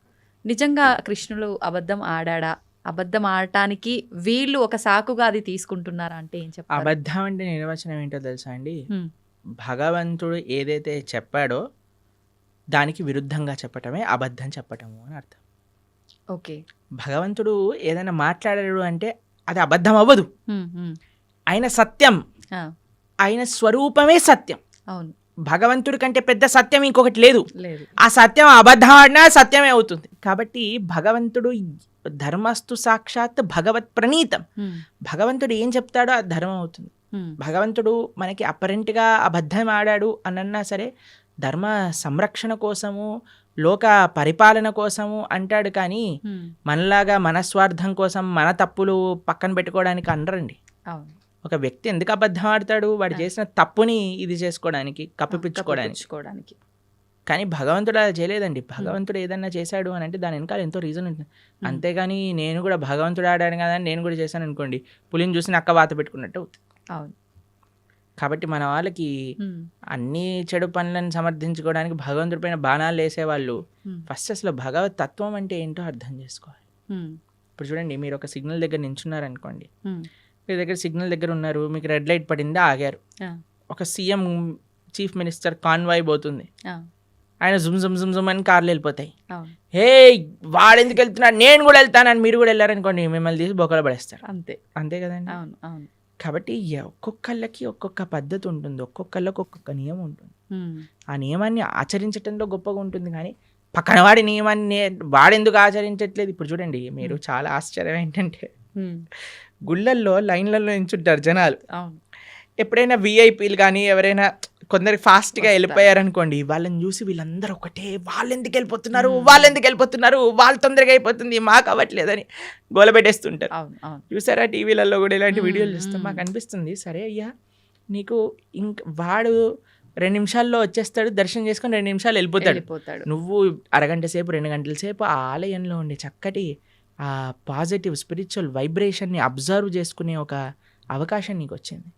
నిజంగా కృష్ణుడు అబద్ధం ఆడా? అబద్ధం ఆడటానికి వీళ్ళు ఒక సాకుగా అది తీసుకుంటున్నారా అంటే ఏం చెప్తారు? అబద్ధం అంటే నిర్వచనం ఏంటో తెలుసా అండి? భగవంతుడు ఏదైతే చెప్పాడో దానికి విరుద్ధంగా చెప్పటమే అబద్ధం చెప్పటము అని అర్థం. ఓకే. భగవంతుడు ఏదైనా మాట్లాడాడు అంటే అది అబద్ధం అవ్వదు. ఆయన సత్యం, ఆయన స్వరూపమే సత్యం. అవును. భగవంతుడి కంటే పెద్ద సత్యం ఇంకొకటి లేదు. లేదు. ఆ సత్యం అబద్ధం ఆడినా సత్యమే అవుతుంది. కాబట్టి భగవంతుడు ధర్మస్తు సాక్షాత్ భగవత్ ప్రణీతం. భగవంతుడు ఏం చెప్తాడో అది ధర్మం అవుతుంది. భగవంతుడు మనకి అపరెంట్గా అబద్ధం ఆడాడు అనన్నా సరే ధర్మ సంరక్షణ కోసము, లోక పరిపాలన కోసము అంటాడు. కానీ మనలాగా మన స్వార్థం కోసం మన తప్పులు పక్కన పెట్టుకోవడానికి అనరండి. అవును. ఒక వ్యక్తి ఎందుకు అబద్ధం ఆడతాడు? వాడు చేసిన తప్పుని ఇది చేసుకోవడానికి, కప్పిపుచ్చుకోవడానికి. కానీ భగవంతుడు అలా చేయలేదండి. భగవంతుడు ఏదన్నా చేశాడు అని అంటే దాని వెనకాల ఎంతో రీజన్ ఉంటుంది. అంతేగాని నేను కూడా భగవంతుడు ఆడాను కదా అని నేను కూడా చేశాను అనుకోండి, పులిని చూసి నక్క వాత పెట్టుకున్నట్టు అవుతుంది. అవును. కాబట్టి మన వాళ్ళకి అన్ని చెడు పనులను సమర్థించుకోవడానికి భగవంతుడి పైన బాణాలు వేసేవాళ్ళు ఫస్ట్ అసలు భగవత్ తత్వం అంటే ఏంటో అర్థం చేసుకోవాలి. ఇప్పుడు చూడండి, మీరు ఒక సిగ్నల్ దగ్గర నించున్నారనుకోండి, మీ దగ్గర సిగ్నల్ దగ్గర ఉన్నారు, మీకు రెడ్ లైట్ పడింది, ఆగారు. ఒక సీఎం, చీఫ్ మినిస్టర్ కాన్వాయ్ పోతుంది, ఆయన జుమ్ జుమ్ జుమ్ జుమ్ అని కార్లు వెళ్ళిపోతాయి. హే వాడు ఎందుకు వెళ్తున్నాడు, నేను కూడా వెళ్తానని మీరు కూడా వెళ్ళారనుకోండి, మిమ్మల్ని తీసి బొక్కలు పడేస్తారు. అంతే కదండి. కాబట్టి ఒక్కొక్కళ్ళకి ఒక్కొక్క పద్ధతి ఉంటుంది, ఒక్కొక్కళ్ళకి ఒక్కొక్క నియమం ఉంటుంది. ఆ నియమాన్ని ఆచరించడంలో గొప్పగా ఉంటుంది. కానీ పక్కన వాడి నియమాన్ని వాడెందుకు ఆచరించట్లేదు? ఇప్పుడు చూడండి, మీరు చాలా ఆశ్చర్యం ఏంటంటే గుళ్ళల్లో లైన్లలో నించుంటారు జనాలు. ఎప్పుడైనా విఐపీలు కానీ ఎవరైనా కొందరు ఫాస్ట్గా వెళ్ళిపోయారనుకోండి, వాళ్ళని చూసి వీళ్ళందరూ ఒకటే, వాళ్ళు ఎందుకు వెళ్ళిపోతున్నారు, వాళ్ళు తొందరగా అయిపోతుంది, మాకు అవ్వట్లేదని గోలబెట్టేస్తుంటారు. చూసారా టీవీలలో కూడా ఇలాంటి వీడియోలు చూస్తాం. మాకు అనిపిస్తుంది, సరే అయ్యా నీకు వాడు 2 నిమిషాల్లో వచ్చేస్తాడు, దర్శనం చేసుకొని 2 నిమిషాలు వెళ్ళిపోతాడు. నువ్వు అరగంట సేపు 2 గంటల సేపు ఆ ఆలయంలో ఉండే చక్కటి ఆ పాజిటివ్ స్పిరిచువల్ వైబ్రేషన్ని అబ్జర్వ్ చేసుకునే ఒక అవకాశం నీకు వచ్చింది.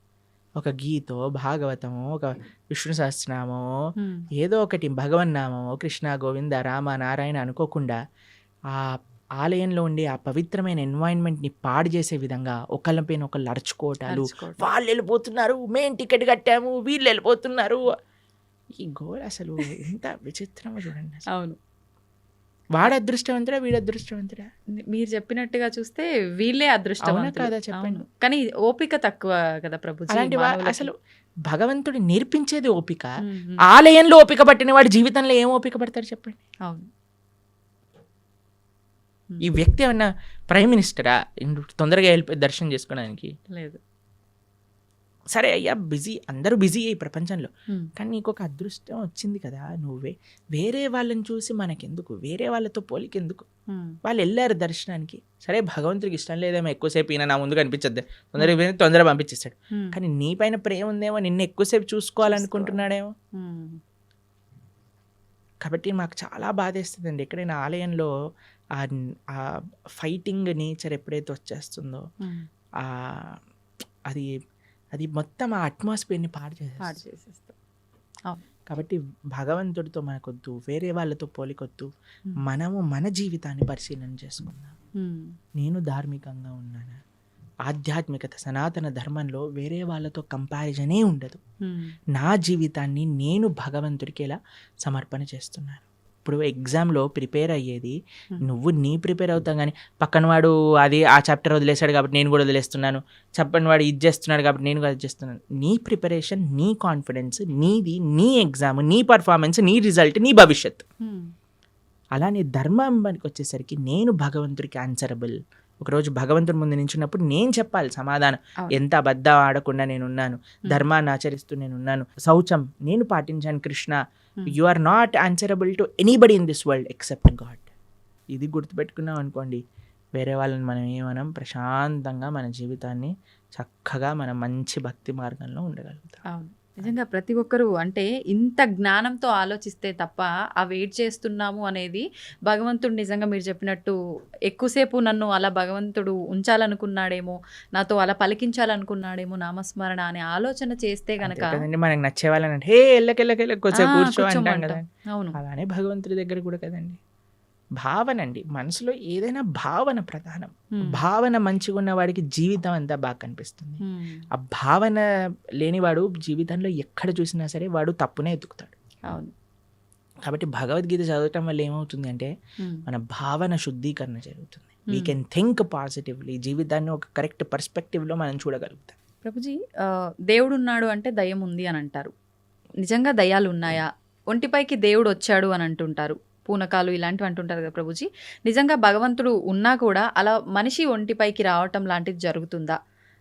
ఒక గీతో, భాగవతమో, ఒక విష్ణు సహస్రనామమో, ఏదో ఒకటి భగవన్నామమో, కృష్ణ, గోవింద, రామ, నారాయణ అనుకోకుండా ఆ ఆలయంలో ఉండే ఆ పవిత్రమైన ఎన్వైరన్మెంట్ని పాడు చేసే విధంగా ఒకళ్ళ పైన ఒకళ్ళు అరుచుకోవటాలు, వాళ్ళు వెళ్ళిపోతున్నారు, మేము టికెట్ కట్టాము, వీళ్ళు వెళ్ళిపోతున్నారు. ఈ గోల్ అసలు ఎంత విచిత్రమో చూడండి. అవును. వాడు అదృష్టవంతుడా, వీడు అదృష్టవంతుడా? మీరు చెప్పినట్టుగా చూస్తే వీళ్ళే అదృష్టవంతులు కదా, చెప్పండి. కానీ ఓపిక తక్కువ కదా ప్రభుజీ. అలాంటి అసలు భగవంతుడు నేర్పించేది ఓపిక. ఆలయంలో ఓపిక పట్టిన వాడు జీవితంలో ఏం ఓపిక పడతాడు చెప్పండి. అవును. ఈ వ్యక్తి ఏమన్నా ప్రైమ్ మినిస్టరా తొందరగా వెళ్ళిపోయి దర్శనం చేసుకోవడానికి? లేదు. సరే అయ్యా, బిజీ, అందరూ బిజీ ఈ ప్రపంచంలో, కానీ నీకు ఒక అదృష్టం వచ్చింది కదా, నువ్వే వేరే వాళ్ళని చూసి మనకెందుకు, వేరే వాళ్ళతో పోలికెందుకు? వాళ్ళు వెళ్ళారు దర్శనానికి, సరే భగవంతుడికి ఇష్టం లేదేమో ఎక్కువసేపు ఈయన నా ముందు కనిపించద్దు, తొందరగా పంపించేస్తాడు. కానీ నీ పైన ప్రేమ ఉందేమో, నిన్ను ఎక్కువసేపు చూసుకోవాలనుకుంటున్నాడేమో. కాబట్టి మాకు చాలా బాధేస్తుందండి ఎక్కడైనా ఆలయంలో ఆ ఫైటింగ్ నేచర్ ఎప్పుడైతే వచ్చేస్తుందో, అది మొత్తం ఆ అట్మాస్ఫియర్ని పాడు చేసేస్తాం. కాబట్టి భగవంతుడితో మనకొద్దు, వేరే వాళ్ళతో పోలికొద్దు, మనము మన జీవితాన్ని పరిశీలన చేసుకుందాం. నేను ధార్మికంగా ఉన్నానా, ఆధ్యాత్మికత సనాతన ధర్మంలో వేరే వాళ్ళతో కంపారిజనే ఉండదు. నా జీవితాన్ని నేను భగవంతుడికి ఎలా సమర్పణ చేస్తున్నాను. ఇప్పుడు ఎగ్జామ్లో ప్రిపేర్ అయ్యేది నువ్వు నీ ప్రిపేర్ అవుతాం, కానీ పక్కన వాడు అది ఆ చాప్టర్ వదిలేశాడు కాబట్టి నేను కూడా వదిలేస్తున్నాను, చెప్పని వాడు ఇది చేస్తున్నాడు కాబట్టి నేను కూడా అది చేస్తున్నాను. నీ ప్రిపరేషన్, నీ కాన్ఫిడెన్స్ నీది, నీ ఎగ్జామ్, నీ పర్ఫార్మెన్స్, నీ రిజల్ట్, నీ భవిష్యత్. అలానే ధర్మానికి వచ్చేసరికి నేను భగవంతుడికి ఆన్సరబుల్. ఒకరోజు భగవంతుడి ముందు నించున్నప్పుడు నేను చెప్పాలి సమాధానం. ఎంత అబద్ధం ఆడకుండా నేనున్నాను, ధర్మాన్ని ఆచరిస్తూ నేనున్నాను, శౌచం నేను పాటించాను. Krishna, you are not answerable to anybody in this world except God. ఇది గుర్తుపెట్టుకున్నాం అనుకోండి, వేరే వాళ్ళని మనం ఏమనం, ప్రశాంతంగా మన జీవితాన్ని చక్కగా మనం మంచి భక్తి మార్గంలో ఉండగలుగుతాం. అవును. నిజంగా ప్రతి ఒక్కరు అంటే ఇంత జ్ఞానంతో ఆలోచిస్తే తప్ప ఆ వెయిట్ చేస్తున్నాము అనేది భగవంతుడు నిజంగా మీరు చెప్పినట్టు ఎక్కువసేపు నన్ను అలా భగవంతుడు ఉంచాలనుకున్నాడేమో, నాతో అలా పలికించాలనుకున్నాడేమో నామస్మరణ అనే ఆలోచన చేస్తే అంతే గనక కదండి, మనకి నచ్చే వాళ్ళని హే ఎల్లకెళ్ళకెళ్ళ కొంచెం కూర్చో అంటాం కూర్చోమంటాం. కదా. అవును. అలానే భగవంతుడి దగ్గర కూడా కదండి, భావన అండి. మనసులో ఏదైనా భావన ప్రధానం. భావన మంచిగా ఉన్న వాడికి జీవితం అంతా బాగా కనిపిస్తుంది. ఆ భావన లేనివాడు జీవితంలో ఎక్కడ చూసినా సరే వాడు తప్పునే ఎత్తుకుతాడు. అవును. కాబట్టి భగవద్గీత చదవటం వల్ల ఏమవుతుంది అంటే మన భావన శుద్ధీకరణ జరుగుతుంది. వీ కెన్ థింక్ పాజిటివ్లీ, జీవితాన్ని ఒక కరెక్ట్ పర్స్పెక్టివ్లో మనం చూడగలుగుతాం. ప్రభుజీ, దేవుడు ఉన్నాడు అంటే దయ్యం ఉంది అని అంటారు. నిజంగా దయ్యాలు ఉన్నాయా? ఒంటిపైకి దేవుడు వచ్చాడు అని అంటుంటారు, పూనకాలు ఇలాంటివి అంటుంటారు కదా ప్రభుజీ. నిజంగా భగవంతుడు ఉన్నా కూడా అలా మనిషి ఒంటిపైకి రావటం లాంటిది జరుగుతుందా?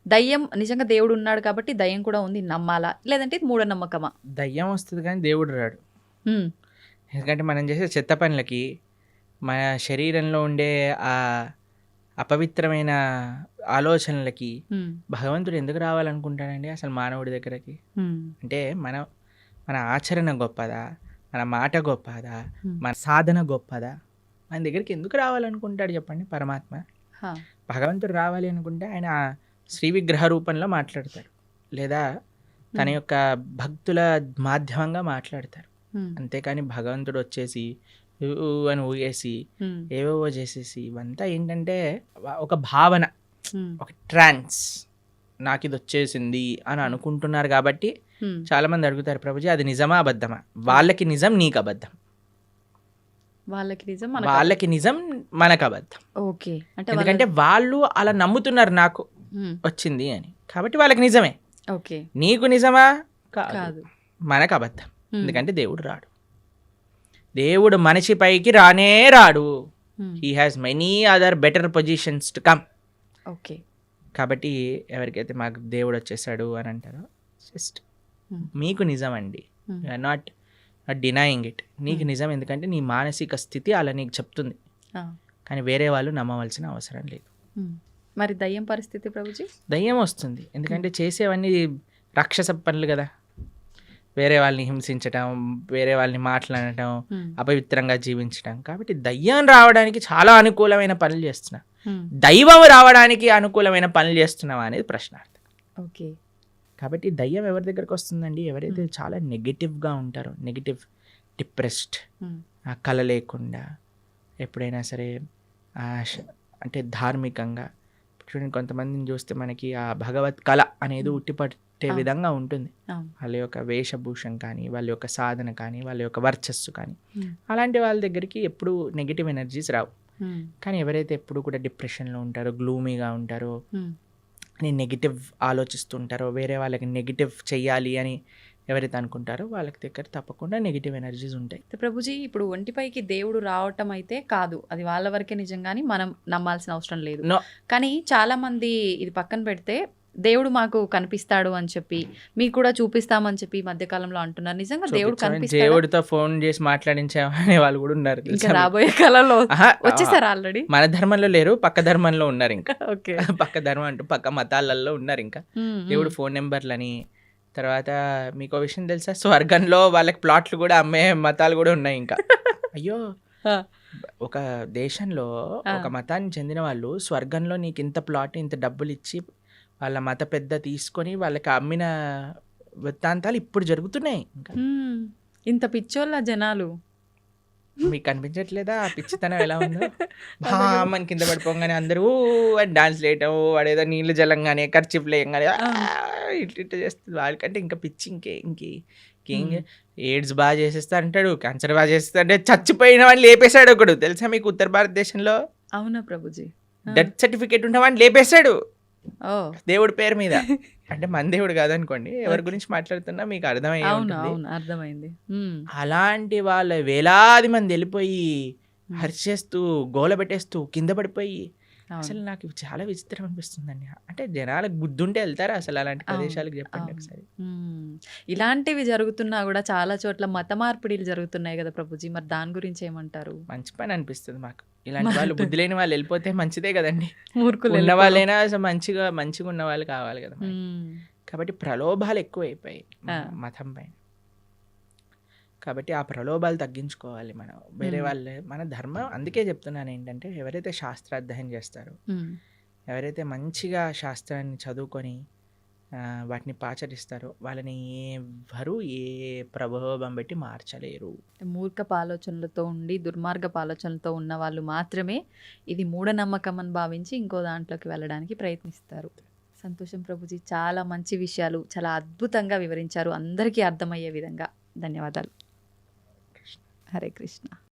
దయ్యం నిజంగా దేవుడు ఉన్నాడు కాబట్టి దయ్యం కూడా ఉంది నమ్మాలా, లేదంటే ఇది మూఢనమ్మకమా? దయ్యం వస్తుంది కానీ దేవుడు రాడు. ఎందుకంటే మనం చేసే చెత్త పనులకి, మన శరీరంలో ఉండే ఆ అపవిత్రమైన ఆలోచనలకి భగవంతుడు ఎందుకు రావాలనుకుంటాడండి అసలు మానవుడి దగ్గరకి? అంటే మన ఆచరణ గొప్పదా, మన మాట గొప్పదా, మన సాధన గొప్పదా? మన దగ్గరికి ఎందుకు రావాలనుకుంటాడు చెప్పండి పరమాత్మ? భగవంతుడు రావాలి అనుకుంటే ఆయన శ్రీ విగ్రహ రూపంలో మాట్లాడతాడు, లేదా తన యొక్క భక్తుల మాధ్యమంగా మాట్లాడతారు. అంతేకాని భగవంతుడు వచ్చేసి అని ఊగేసి ఏవేవో చేసేసి ఇవంతా ఏంటంటే ఒక భావన, ఒక ట్రాన్స్, నాకు ఇది వచ్చేసింది అని అనుకుంటున్నారు. కాబట్టి చాలా మంది అడుగుతారు, ప్రభుజీ అది నిజమా అబద్ధమా? వాళ్ళకి నిజం, నీకు అబద్ధం. వాళ్ళకి నిజం, మనకు అబద్ధం. ఓకే. ఎందుకంటే వాళ్ళు అలా నమ్ముతున్నారు నాకు వచ్చింది అని, కాబట్టి వాళ్ళకి నిజమే. ఓకే. నీకు నిజమా? కాదు, మనకు అబద్ధం. ఎందుకంటే దేవుడు రాడు. దేవుడు మనిషి పైకి రానే రాడు. He has many other better positions to come. Okay. కాబట్టి ఎవరికైతే మాకు దేవుడు వచ్చేసాడు అని అంటారో, జస్ట్ మీకు నిజం అండి, యూఆర్ నాట్ డినయింగ్ ఇట్. నీకు నిజం, ఎందుకంటే నీ మానసిక స్థితి అలా నీకు చెప్తుంది. కానీ వేరే వాళ్ళు నమ్మవలసిన అవసరం లేదు. మరి దయ్యం పరిస్థితి ప్రభుజీ? దయ్యం వస్తుంది ఎందుకంటే చేసేవన్నీ రాక్షస పనులు కదా. వేరే వాళ్ళని హింసించటం, వేరే వాళ్ళని మాట్లాడటం, అపవిత్రంగా జీవించటం. కాబట్టి దయ్యం రావడానికి చాలా అనుకూలమైన పనులు చేస్తున్నా, దైవం రావడానికి అనుకూలమైన పనులు చేస్తున్నావా అనేది ప్రశ్నార్థం. ఓకే. కాబట్టి దయ్యం ఎవరి దగ్గరకు వస్తుందండి? ఎవరైతే చాలా నెగిటివ్గా ఉంటారో, నెగిటివ్, డిప్రెస్డ్, ఆ కళ లేకుండా, ఎప్పుడైనా సరే అంటే ధార్మికంగా చూడండి, కొంతమందిని చూస్తే మనకి ఆ భగవత్ కళ అనేది ఉట్టిపట్టే విధంగా ఉంటుంది. వాళ్ళ యొక్క వేషభూషం కానీ, వాళ్ళ యొక్క సాధన కానీ, వాళ్ళ యొక్క వర్చస్సు కానీ, అలాంటి వాళ్ళ దగ్గరికి ఎప్పుడు నెగిటివ్ ఎనర్జీస్ రావు. కానీ ఎవరైతే ఎప్పుడు కూడా డిప్రెషన్లో ఉంటారో, గ్లూమీగా ఉంటారో, అని నెగిటివ్ ఆలోచిస్తుంటారో, వేరే వాళ్ళకి నెగిటివ్ చెయ్యాలి అని ఎవరైతే అనుకుంటారో వాళ్ళకి దగ్గర తప్పకుండా నెగిటివ్ ఎనర్జీస్ ఉంటాయి. ప్రభుజీ, ఇప్పుడు ఒంటిపైకి దేవుడు రావటం అయితే కాదు, అది వాళ్ళ వరకే నిజం, కానీ మనం నమ్మాల్సిన అవసరం లేదు. కానీ చాలా మంది ఇది పక్కన పెడితే దేవుడు మాకు కనిపిస్తాడు అని చెప్పి, మీకు కూడా చూపిస్తామని చెప్పి ఈ మధ్యకాలంలో అంటున్నారు. నిజంగా దేవుడు కనిపిస్తాడు? దేవుడితో ఫోన్ చేసి మాట్లాడించే వాళ్ళు కూడా ఉన్నారు. ఇంకా రాబోయే కాలంలో వచ్చేసారు ఆల్రెడీ. మన ధర్మంలో లేరు, పక్క ధర్మంలో ఉన్నారు. ఇంకా పక్క ధర్మం అంటూ పక్క మతాలలో ఉన్నారు. ఇంకా దేవుడు ఫోన్ నెంబర్లని. తర్వాత మీకు విషయం తెలుసా, స్వర్గంలో వాళ్ళకి ప్లాట్లు కూడా అమ్మే మతాలు కూడా ఉన్నాయి. ఇంకా అయ్యో, ఒక దేశంలో ఒక మతానికి చెందిన వాళ్ళు స్వర్గంలో నీకు ఇంత ప్లాట్, ఇంత డబ్బులు ఇచ్చి వాళ్ళ మత పెద్ద తీసుకొని వాళ్ళకి అమ్మిన వృత్తాంతాలు ఇప్పుడు జరుగుతున్నాయి. ఇంకా ఇంత పిచ్చోళ్ళ జనాలు. మీకు కనిపించట్లేదా ఆ పిచ్చితనం ఎలా ఉందో? మన కింద పడిపోగానే అందరూ డాన్స్ లేయటం, వాడేదో నీళ్ళు జలంగానే ఖర్చు లేయంగానే ఇట్లా చేస్తుంది. వాళ్ళకంటే ఇంకా పిచ్చి ఇంకేం ఎయిడ్స్ బాగా చేసేస్తా అంటాడు, క్యాన్సర్ బాగా చేస్తా అంటే చచ్చిపోయిన వాడిని లేపేశాడు ఒకడు. తెలుసా మీకు ఉత్తర భారతదేశంలో? అవునా ప్రభుజీ? డెత్ సర్టిఫికేట్ ఉన్న వాడిని లేపేశాడు దేవుడి పేరు మీద. అంటే మన దేవుడు కాదనుకోండి, ఎవరి గురించి మాట్లాడుతున్నా మీకు అర్థమైంది. అలాంటి వాళ్ళ వేలాది మంది వెళ్ళిపోయి హర్చేస్తూ, గోల పెట్టేస్తూ, కింద పడిపోయి అవును. అసలు నాకు ఇవి చాలా విచిత్రం అనిపిస్తుందండి. అంటే జనాలకు బుద్ధుంటే వెళ్తారా అసలు అలాంటి అవును. ప్రదేశాలకు చెప్పండి అవును. ఒకసారి. ఇలాంటివి జరుగుతున్నా గూడా చాలా చోట్ల మత మార్పిడిలు జరుగుతున్నాయి గదా ప్రభుజీ! మరి దాని గురించి ఏమంటారు? మంచి పని అనిపిస్తుంది మాకు. ఇలాంటి వాళ్ళు బుద్ధి లేని వాళ్ళు వెళ్ళిపోతే మంచిదే కదండి. మూర్ఖులు ఉన్న వెళ్ళిపోవడం. వాళ్ళైనా అసలు మంచిగా ఉన్న వాళ్ళు కావాలి కదా మనకి. హ్మ్. కాబట్టి ప్రలోభాలు ఎక్కువైపోయాయి ఆ! మతం పైన. కాబట్టి ఆ ప్రలోభాలు తగ్గించుకోవాలి మనం. వేరే మన ధర్మం అందుకే చెప్తున్నాను ఏంటంటే ఎవరైతే శాస్త్రాధ్యయనం చేస్తారో, హ్మ్. ఎవరైతే మంచిగా శాస్త్రాన్ని చదువుకొని వాటిని పాచరిస్తారో వాళ్ళని ఎవ్వరు ఏ ప్రలోభం పెట్టి మార్చలేరు. మూర్ఖపు ఆలోచనలతో ఉండి, దుర్మార్గపు ఆలోచనలతో ఉన్న వాళ్ళు మాత్రమే ఇది మూఢనమ్మకం అని భావించి ఇంకో దాంట్లోకి వెళ్ళడానికి ప్రయత్నిస్తారు. సంతోషం ప్రభుజీ. చాలా మంచి విషయాలు చాలా అద్భుతంగా వివరించారు. అందరికీ అర్థమయ్యే విధంగా. ధన్యవాదాలు. హరే కృష్ణ.